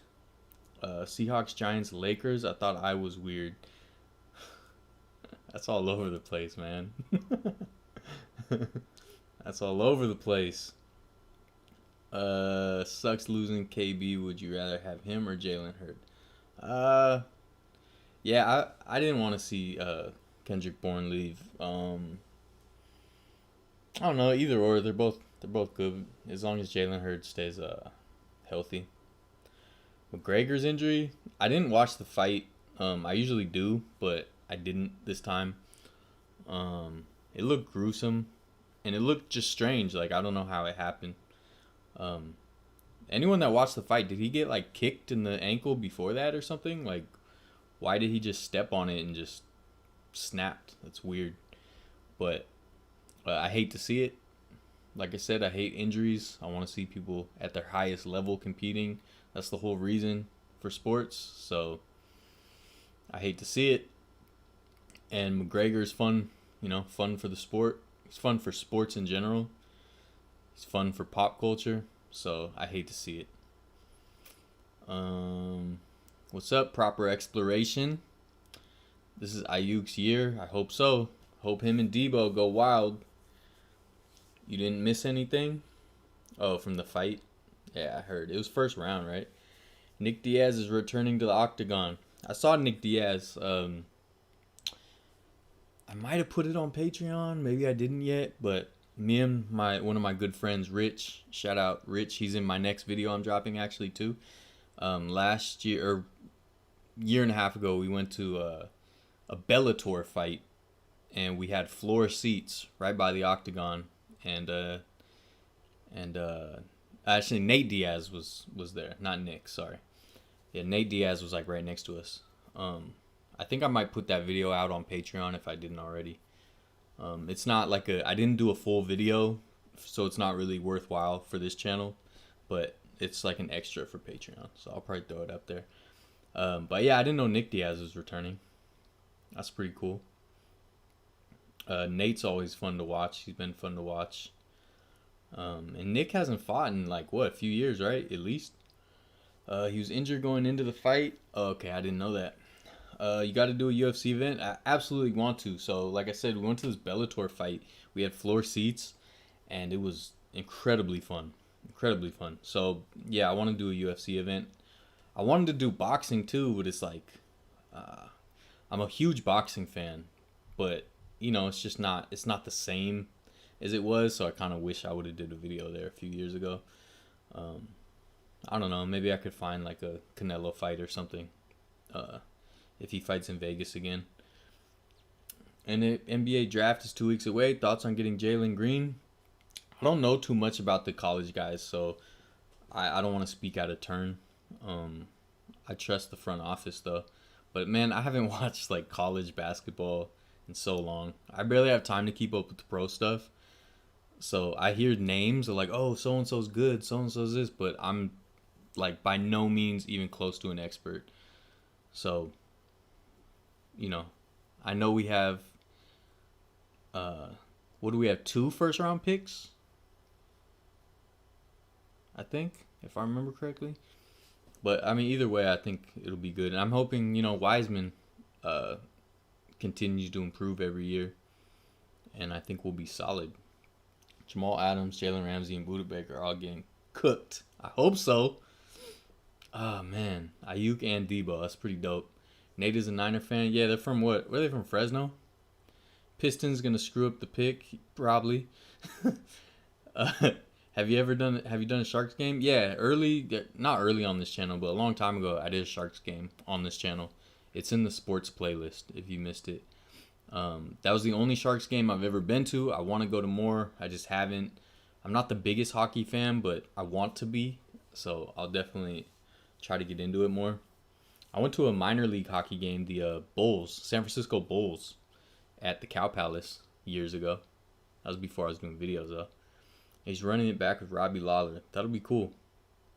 Seahawks, Giants, Lakers. I thought I was weird. That's all over the place, man. That's all over the place. Sucks losing KB. Would you rather have him or Jalen Hurd? Yeah, I didn't want to see Kendrick Bourne leave. I don't know, either or. They're both good as long as Jalen Hurd stays healthy. McGregor's injury, I didn't watch the fight. I usually do, but I didn't this time. It looked gruesome, and it looked just strange. Like I don't know how it happened. Um, Anyone that watched the fight, did he get like kicked in the ankle before that or something? Like, why did he just step on it and just snapped? That's weird. But I hate to see it. Like I said, I hate injuries. I want to see people at their highest level competing. That's the whole reason for sports. So I hate to see it. And McGregor's fun, fun for the sport. He's fun for sports in general. He's fun for pop culture. So I hate to see it. What's up, Proper Exploration? This is Ayuk's year. I hope so. Hope him and Debo go wild. You didn't miss anything? Oh, from the fight? Yeah, I heard. It was first round, right? Nick Diaz is returning to the octagon. I saw Nick Diaz. I might have put it on Patreon. Maybe I didn't yet. But me and one of my good friends, Rich. Shout out, Rich. He's in my next video I'm dropping, actually, too. Last year, or year and a half ago, we went to a Bellator fight. And we had floor seats right by the octagon. And actually Nate Diaz was there, not Nick, sorry. Yeah, Nate Diaz was like right next to us. I think I might put that video out on Patreon if I didn't already. It's not like I didn't do a full video, so it's not really worthwhile for this channel, but it's like an extra for Patreon, so I'll probably throw it up there. But yeah, I didn't know Nick Diaz was returning. That's pretty cool. Nate's always fun to watch. He's been fun to watch. And Nick hasn't fought in like a few years, right? At least. He was injured going into the fight. Oh, okay, I didn't know that. You got to do a UFC event. I absolutely want to. So, like I said, we went to this Bellator fight. We had floor seats, and it was incredibly fun. Incredibly fun. So, yeah, I want to do a UFC event. I wanted to do boxing too, but it's like, I'm a huge boxing fan, but it's just not. It's not the same as it was. So I kind of wish I would have did a video there a few years ago. I don't know. Maybe I could find like a Canelo fight or something. If he fights in Vegas again. And the NBA draft is 2 weeks away. Thoughts on getting Jalen Green? I don't know too much about the college guys, so I don't want to speak out of turn. I trust the front office though. But man, I haven't watched like college basketball in so long. I barely have time to keep up with the pro stuff. So I hear names of like, oh, so and so's good, so and so's this, but I'm like by no means even close to an expert. So, I know we have what do we have, 2 first round picks? I think, if I remember correctly. But I mean, either way, I think it'll be good. And I'm hoping, Wiseman continues to improve every year. And I think we'll be solid. Jamal Adams, Jalen Ramsey, and Budda Baker are all getting cooked. I hope so. Oh, man. Ayuk and Debo. That's pretty dope. Nate is a Niner fan. Yeah, they're from what? Where are they from? Fresno? Pistons going to screw up the pick? Probably. Have you done a Sharks game? Yeah, not early on this channel, but a long time ago, I did a Sharks game on this channel. It's in the sports playlist if you missed it. That was the only Sharks game I've ever been to. I want to go to more. I just haven't. I'm not the biggest hockey fan, but I want to be. So I'll definitely try to get into it more. I went to a minor league hockey game, the Bulls, San Francisco Bulls, at the Cow Palace years ago. That was before I was doing videos, though. He's running it back with Robbie Lawler. That'll be cool.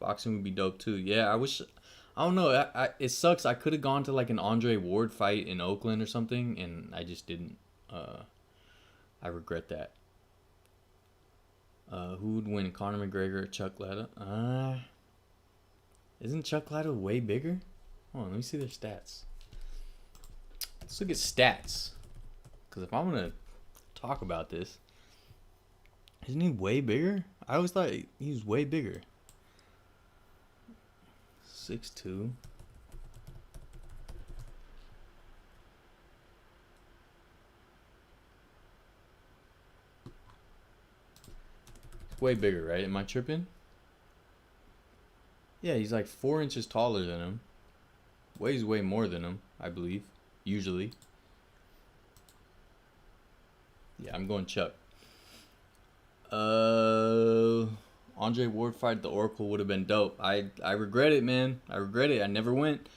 Boxing would be dope, too. Yeah, I don't know. It sucks. I could have gone to like an Andre Ward fight in Oakland or something, and I just didn't. I regret that. Who would win, Conor McGregor or Chuck Liddell? Isn't Chuck Liddell way bigger? Hold on, let me see their stats. Let's look at stats. Because if I'm going to talk about this, isn't he way bigger? I always thought he was way bigger. 6'2". Way bigger, right? Am I tripping? Yeah, he's like 4 inches taller than him. Weighs way more than him, I believe. Usually. Yeah, I'm going Chuck. Andre Ward fight the Oracle would have been dope. I regret it, man. I regret it. I never went.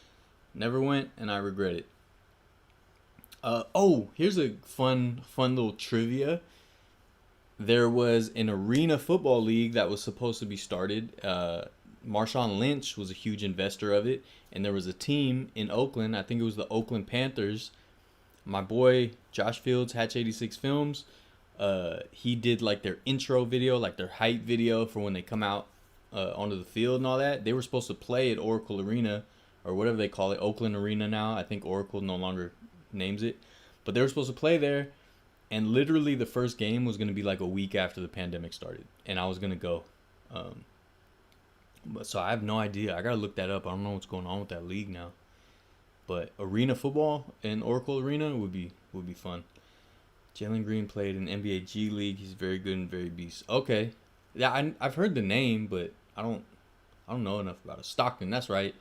Never went, and I regret it. Oh, here's a fun little trivia. There was an arena football league that was supposed to be started. Marshawn Lynch was a huge investor of it, and there was a team in Oakland. I think it was the Oakland Panthers. My boy Josh Fields, Hatch 86 Films, he did like their intro video, like their hype video for when they come out onto the field and all that. They were supposed to play at Oracle Arena, or whatever they call it, Oakland Arena now. I think Oracle no longer names it, but they were supposed to play there. And literally the first game was going to be like a week after the pandemic started. And I was going to go. But so I have no idea. I got to look that up. I don't know what's going on with that league now. But arena football in Oracle Arena would be fun. Jalen Green played in NBA G League. He's very good and very beast. Okay. Yeah, I've heard the name, but I don't know enough about it. Stockton, that's right.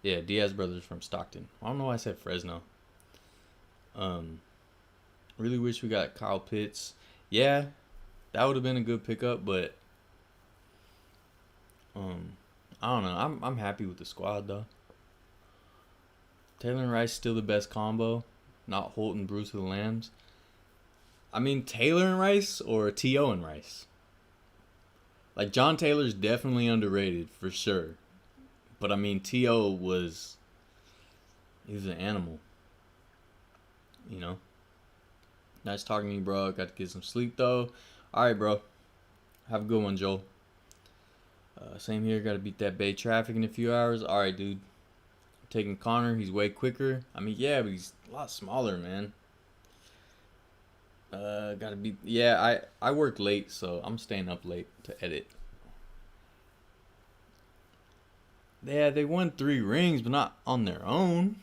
Yeah, Diaz brothers from Stockton. I don't know why I said Fresno. Really wish we got Kyle Pitts. Yeah, that would have been a good pickup, but I don't know. I'm happy with the squad though. Taylor and Rice still the best combo, not Holt and Bruce of the Lambs. I mean Taylor and Rice or T.O. and Rice. Like John Taylor's definitely underrated for sure, but I mean T.O. was an animal, you know. Nice talking to you, bro. Got to get some sleep, though. All right, bro. Have a good one, Joel. Same here. Got to beat that Bay traffic in a few hours. All right, dude. I'm taking Connor. He's way quicker. I mean, yeah, but he's a lot smaller, man. Got to be... Yeah, I work late, so I'm staying up late to edit. Yeah, they won 3 rings, but not on their own.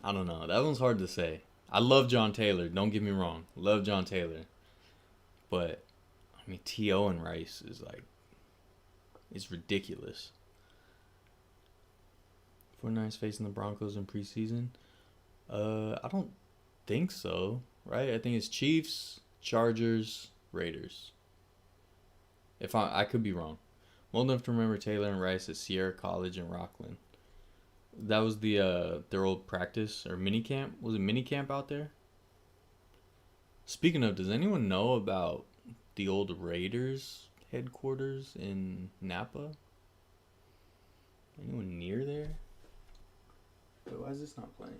I don't know. That one's hard to say. I love John Taylor. Don't get me wrong. Love John Taylor. But, I mean, T.O. and Rice is like... It's ridiculous. 49ers facing the Broncos in preseason. I don't think so. Right? I think it's Chiefs, Chargers, Raiders. If I could be wrong. I'm old enough to remember Taylor and Rice at Sierra College in Rockland. That was their old practice or mini camp. Was it mini camp out there? Speaking of, does anyone know about the old Raiders headquarters in Napa? Anyone near there? Wait, why is this not playing?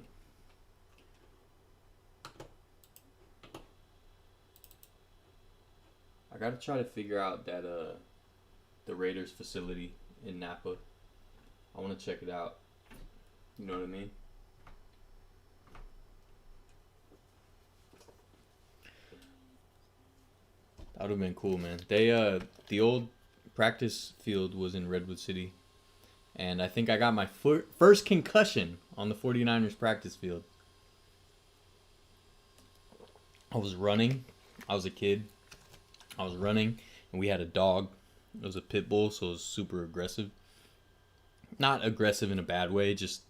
I gotta try to figure out that the Raiders facility in Napa. I want to check it out. You know what I mean? That would have been cool, man. They the old practice field was in Redwood City. And I think I got my first concussion on the 49ers practice field. I was running. I was a kid. I was running, and we had a dog. It was a pit bull, so it was super aggressive. Not aggressive in a bad way, just,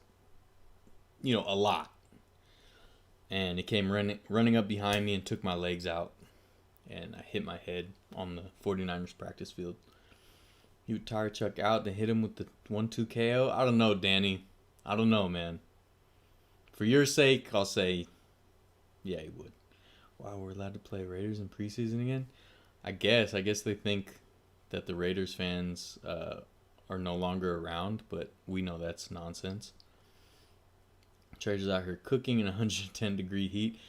you know, a lot. And it came running up behind me and took my legs out. And I hit my head on the 49ers practice field. He would tire Chuck out, then hit him with the 1-2 KO. I don't know, Danny. I don't know, man. For your sake, I'll say, yeah, he would. Wow, we're allowed to play Raiders in preseason again? I guess they think that the Raiders fans are no longer around, but we know that's nonsense. Treasure's out here cooking in 110-degree heat.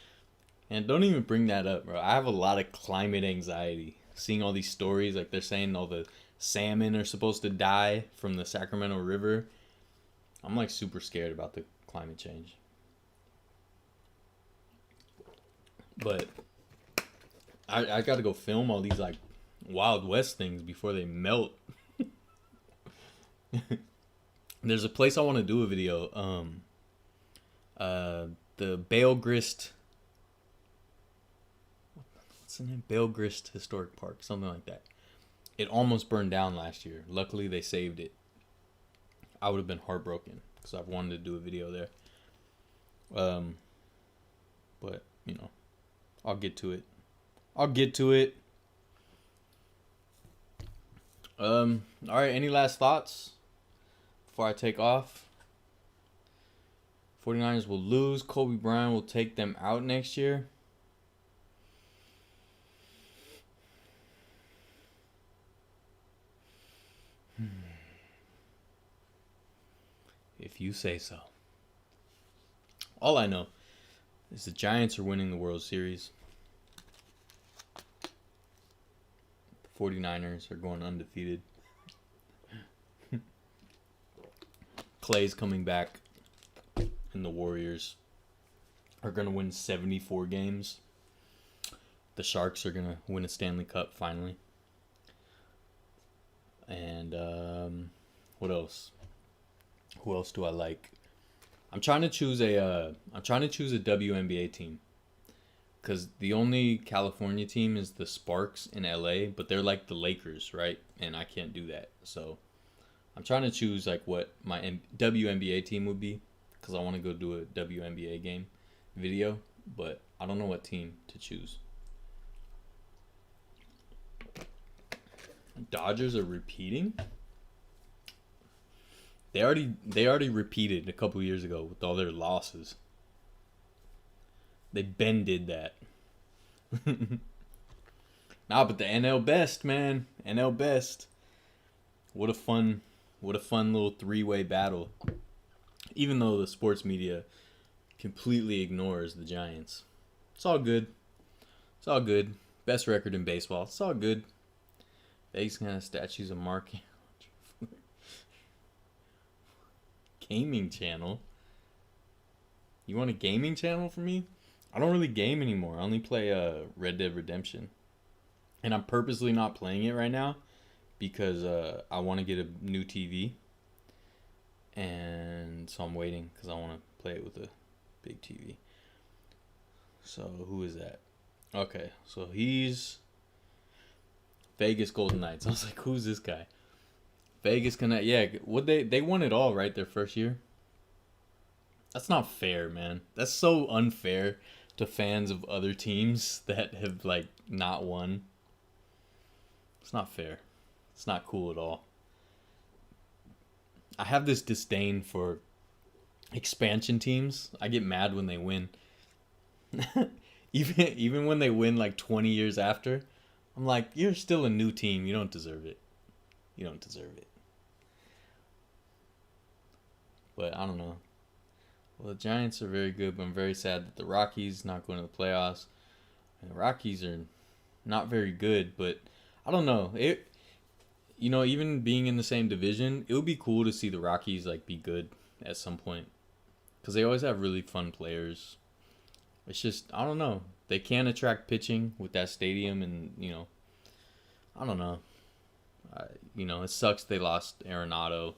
And don't even bring that up, bro. I have a lot of climate anxiety. Seeing all these stories, like they're saying all the salmon are supposed to die from the Sacramento River. I'm like super scared about the climate change. But I got to go film all these like Wild West things before they melt. There's a place I want to do a video. The Bale Grist. What's the name? Bale Grist Historic Park, something like that. It almost burned down last year. Luckily, they saved it. I would have been heartbroken because I've wanted to do a video there. But you know, I'll get to it. All right. Any last thoughts before I take off? 49ers will lose. Kobe Bryant will take them out next year. If you say so. All I know is the Giants are winning the World Series. The 49ers are going undefeated. Clay's coming back. And the Warriors are going to win 74 games. The Sharks are going to win a Stanley Cup finally. And what else? Who else do I like? I'm trying to choose a WNBA team. Cuz the only California team is the Sparks in LA, but they're like the Lakers, right? And I can't do that. So I'm trying to choose like what my WNBA team would be, cuz I want to go do a WNBA game video, but I don't know what team to choose. Dodgers are repeating? They already repeated a couple years ago with all their losses. They did that. Nah, but the NL Best, man. NL Best. What a fun little three-way battle. Even though the sports media completely ignores the Giants. It's all good. Best record in baseball. It's all good. Vegas kind of statues of Mark. Gaming channel? You want a gaming channel for me? I don't really game anymore. I only play Red Dead Redemption. And I'm purposely not playing it right now because I want to get a new TV. And so I'm waiting because I want to play it with a big TV. So who is that? Okay, so he's Vegas Golden Knights. I was like, who's this guy? Vegas Connect. Yeah, they won it all, right? Their first year. That's not fair, man. That's so unfair to fans of other teams that have like not won. It's not fair. It's not cool at all. I have this disdain for expansion teams. I get mad when they win. even when they win like 20 years after, I'm like, you're still a new team. You don't deserve it. But I don't know. Well, the Giants are very good, but I'm very sad that the Rockies not going to the playoffs. And the Rockies are not very good, but I don't know. Even being in the same division, it would be cool to see the Rockies like be good at some point, because they always have really fun players. It's just, I don't know. They can attract pitching with that stadium, and I don't know. It sucks they lost Arenado.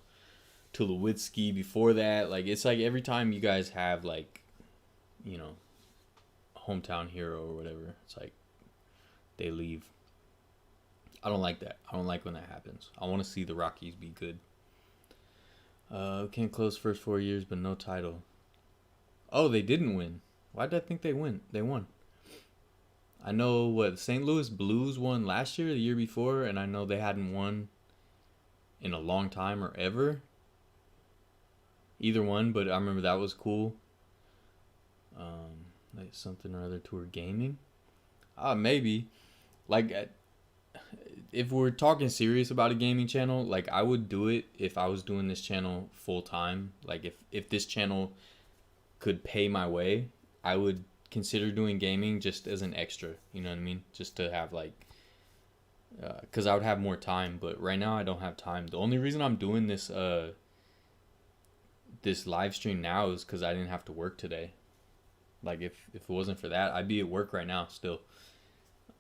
Tulowitzki before that. Like, it's like every time you guys have like, a hometown hero or whatever, it's like they leave. I don't like that. I don't like when that happens. I want to see the Rockies be good. Can't close first 4 years, but no title. Oh, they didn't win. Why did I think they win? They won. I know what St. Louis Blues won last year, the year before, and I know they hadn't won in a long time or ever. Either one, but I remember that was cool. Like something or other tour gaming. Maybe. Like, if we're talking serious about a gaming channel, like I would do it if I was doing this channel full time. Like if this channel could pay my way, I would consider doing gaming just as an extra. You know what I mean? Just to have like, because I would have more time. But right now I don't have time. The only reason I'm doing this this live stream now is because I didn't have to work today. Like if it wasn't for that, I'd be at work right now still.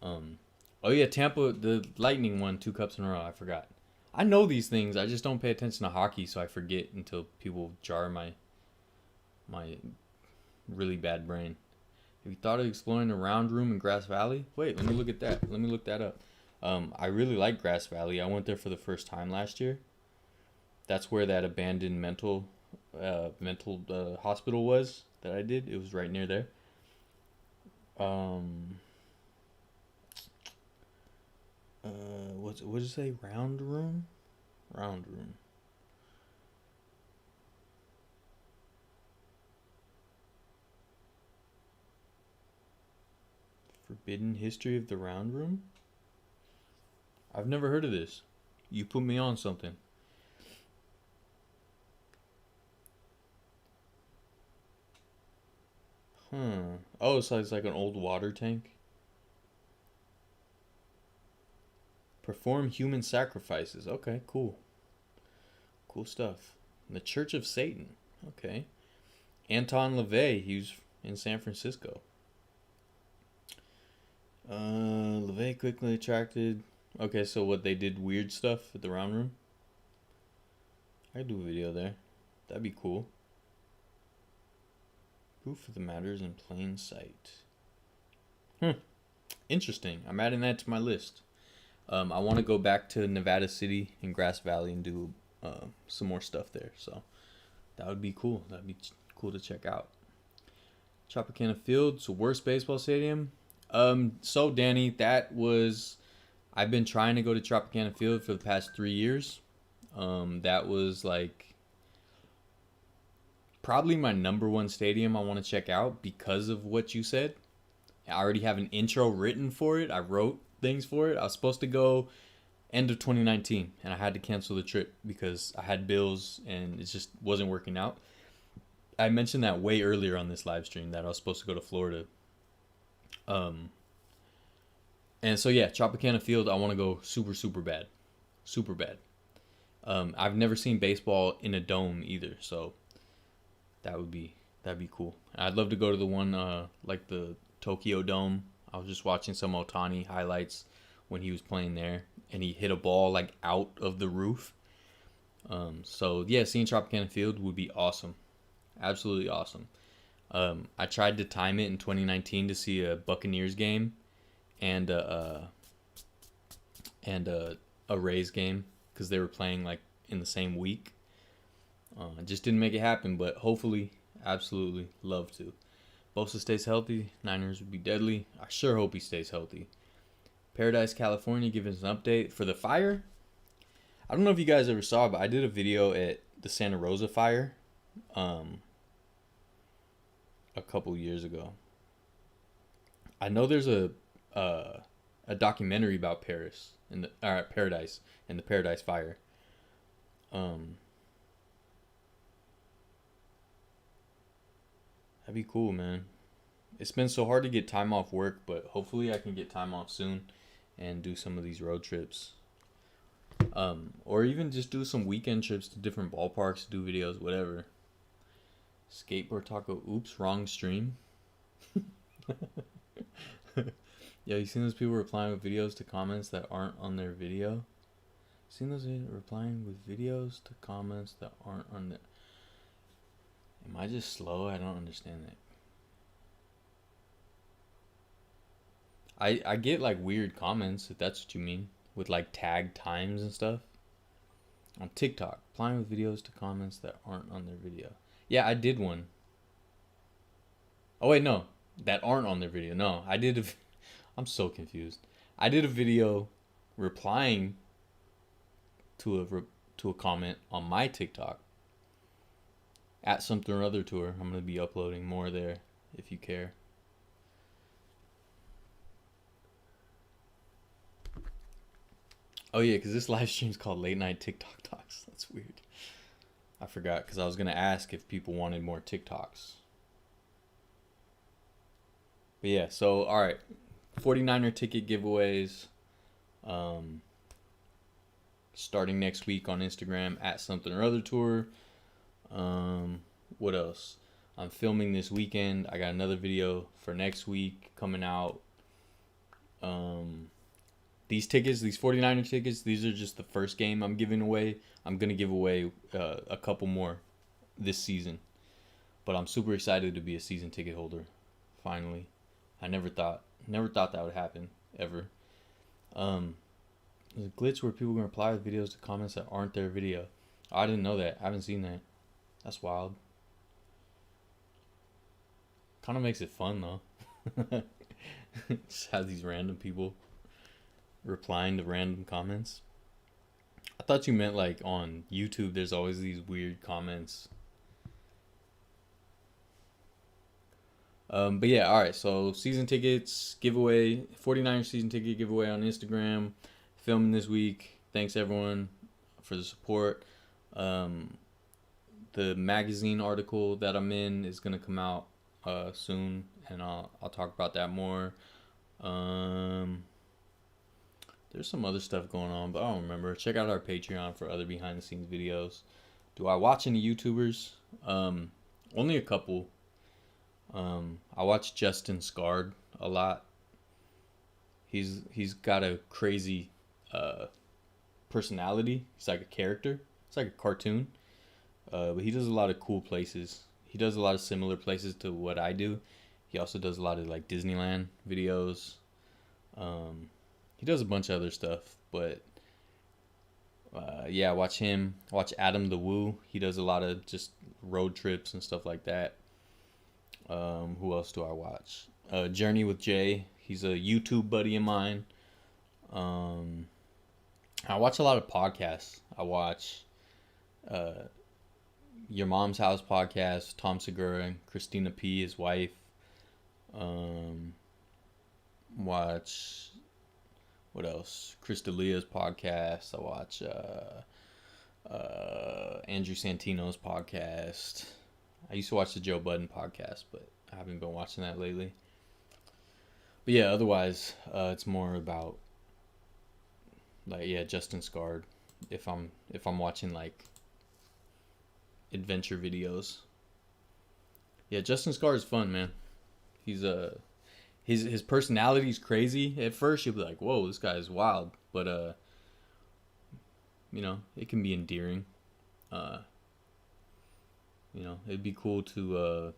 Oh yeah, Tampa, the Lightning won 2 cups in a row. I forgot. I know these things. I just don't pay attention to hockey, so I forget until people jar my really bad brain. Have you thought of exploring the round room in Grass Valley? Wait, let me look at that. Let me look that up. I really like Grass Valley. I went there for the first time last year. That's where that abandoned mental hospital was that I did. It was right near there. What did it say? Round room? Round room. Forbidden history of the round room? I've never heard of this. You put me on something. Oh, so it's like an old water tank. Perform human sacrifices. Okay, cool. Cool stuff. The Church of Satan. Okay. Anton LaVey, he was in San Francisco. LaVey quickly attracted. Okay, so what, they did weird stuff at the round room? I could do a video there. That'd be cool. Proof of the matters in plain sight. Interesting. I'm adding that to my list. I want to go back to Nevada City and Grass Valley and do some more stuff there. So that would be cool. That'd be cool to check out. Tropicana Fields, worst baseball stadium. So Danny, I've been trying to go to Tropicana Field for the past 3 years. That was like probably my number one stadium I want to check out because of what you said. I already have an intro written for it. I wrote things for it. I was supposed to go end of 2019 and I had to cancel the trip because I had bills and it just wasn't working out. I mentioned that way earlier on this live stream that I was supposed to go to Florida. And so yeah, Tropicana Field, I want to go super bad. Super bad. I've never seen baseball in a dome either, so that'd be cool. I'd love to go to the one like the Tokyo Dome. I was just watching some Ohtani highlights when he was playing there, and he hit a ball like out of the roof. So yeah, seeing Tropicana Field would be awesome, absolutely awesome. I tried to time it in 2019 to see a Buccaneers game and a Rays game because they were playing like in the same week. Just didn't make it happen, but hopefully, absolutely love to. Bosa stays healthy, Niners would be deadly. I sure hope he stays healthy. Paradise, California, giving us an update for the fire. I don't know if you guys ever saw, but I did a video at the Santa Rosa fire a couple years ago. I know there's a documentary about Paradise and the Paradise fire. That'd be cool, man. It's been so hard to get time off work, but hopefully I can get time off soon and do some of these road trips. Or even just do some weekend trips to different ballparks, do videos, whatever. Skateboard taco. Oops, wrong stream. Yeah, you seen those people replying with videos to comments that aren't on their video? Seen those replying with videos to comments that aren't on their... Am I just slow? I don't understand that. I get like weird comments, if that's what you mean, with like tag times and stuff. On TikTok, replying with videos to comments that aren't on their video. Yeah, I did one. Oh wait, no, that aren't on their video. No, I did. I'm so confused. I did a video replying to a comment on my TikTok at something or other tour. I'm gonna be uploading more there if you care. Oh yeah, because this live stream's called Late Night TikTok Talks. That's weird. I forgot because I was gonna ask if people wanted more TikToks. But yeah, so alright. 49er ticket giveaways. Starting next week on Instagram at something or other tour. What else? I'm filming this weekend. I got another video for next week coming out. These tickets, these 49er tickets, these are just the first game I'm giving away. I'm going to give away a couple more this season. But I'm super excited to be a season ticket holder. Finally. I never thought that would happen ever. There's a glitch where people can reply with videos to comments that aren't their video. I didn't know that. I haven't seen that. That's wild. Kind of makes it fun though. Just have these random people replying to random comments. I thought you meant like on YouTube there's always these weird comments. But yeah, alright, so season tickets giveaway, 49er season ticket giveaway on Instagram, filming this week. Thanks everyone for the support. The magazine article that I'm in is gonna come out soon, and I'll talk about that more. There's some other stuff going on, but I don't remember. Check out our Patreon for other behind the scenes videos. Do I watch any YouTubers? Only a couple. I watch Justin Scarred a lot. He's got a crazy personality. He's like a character. It's like a cartoon. But he does a lot of cool places. He does a lot of similar places to what I do. He also does a lot of like Disneyland videos. He does a bunch of other stuff, but yeah, watch him. Watch Adam the Woo. He does a lot of just road trips and stuff like that. Who else do I watch? Journey with Jay. He's a YouTube buddy of mine. I watch a lot of podcasts. I watch Your Mom's House podcast, Tom Segura and Christina P, his wife. Watch, what else? Chris D'Elia's podcast. I watch Andrew Santino's podcast. I used to watch the Joe Budden podcast, but I haven't been watching that lately. But yeah, otherwise, it's more about like, yeah, Justin Scarred. If I'm watching like adventure videos. Yeah, Justin Scarred is fun, man. He's his personality's crazy. At first you'll be like, whoa, this guy is wild. But you know, it can be endearing. You know, it'd be cool to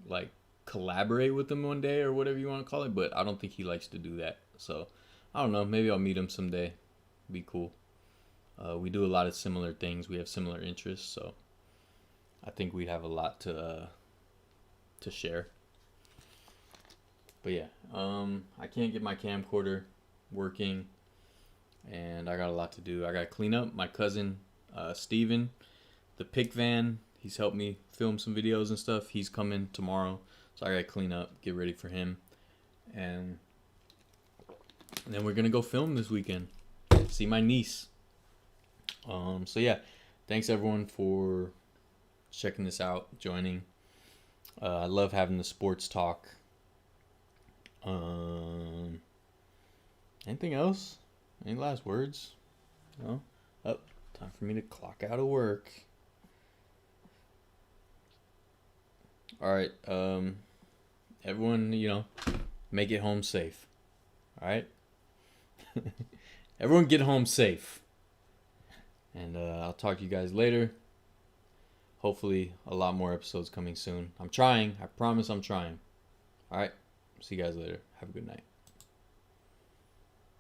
like collaborate with him one day or whatever you want to call it, but I don't think he likes to do that. So I don't know, maybe I'll meet him someday. It'd be cool. We do a lot of similar things. We have similar interests, so I think we'd have a lot to share. But yeah, I can't get my camcorder working, and I got a lot to do. I got to clean up. My cousin Steven, the pick van, he's helped me film some videos and stuff. He's coming tomorrow, so I got to clean up, get ready for him, and then we're gonna go film this weekend. See my niece. So yeah, thanks everyone for checking this out, joining. I love having the sports talk. Anything else? Any last words? No? Oh, time for me to clock out of work. Alright, everyone, you know, make it home safe. Alright? Everyone get home safe. And I'll talk to you guys later. Hopefully a lot more episodes coming soon. I'm trying. I promise I'm trying. Alright. See you guys later. Have a good night.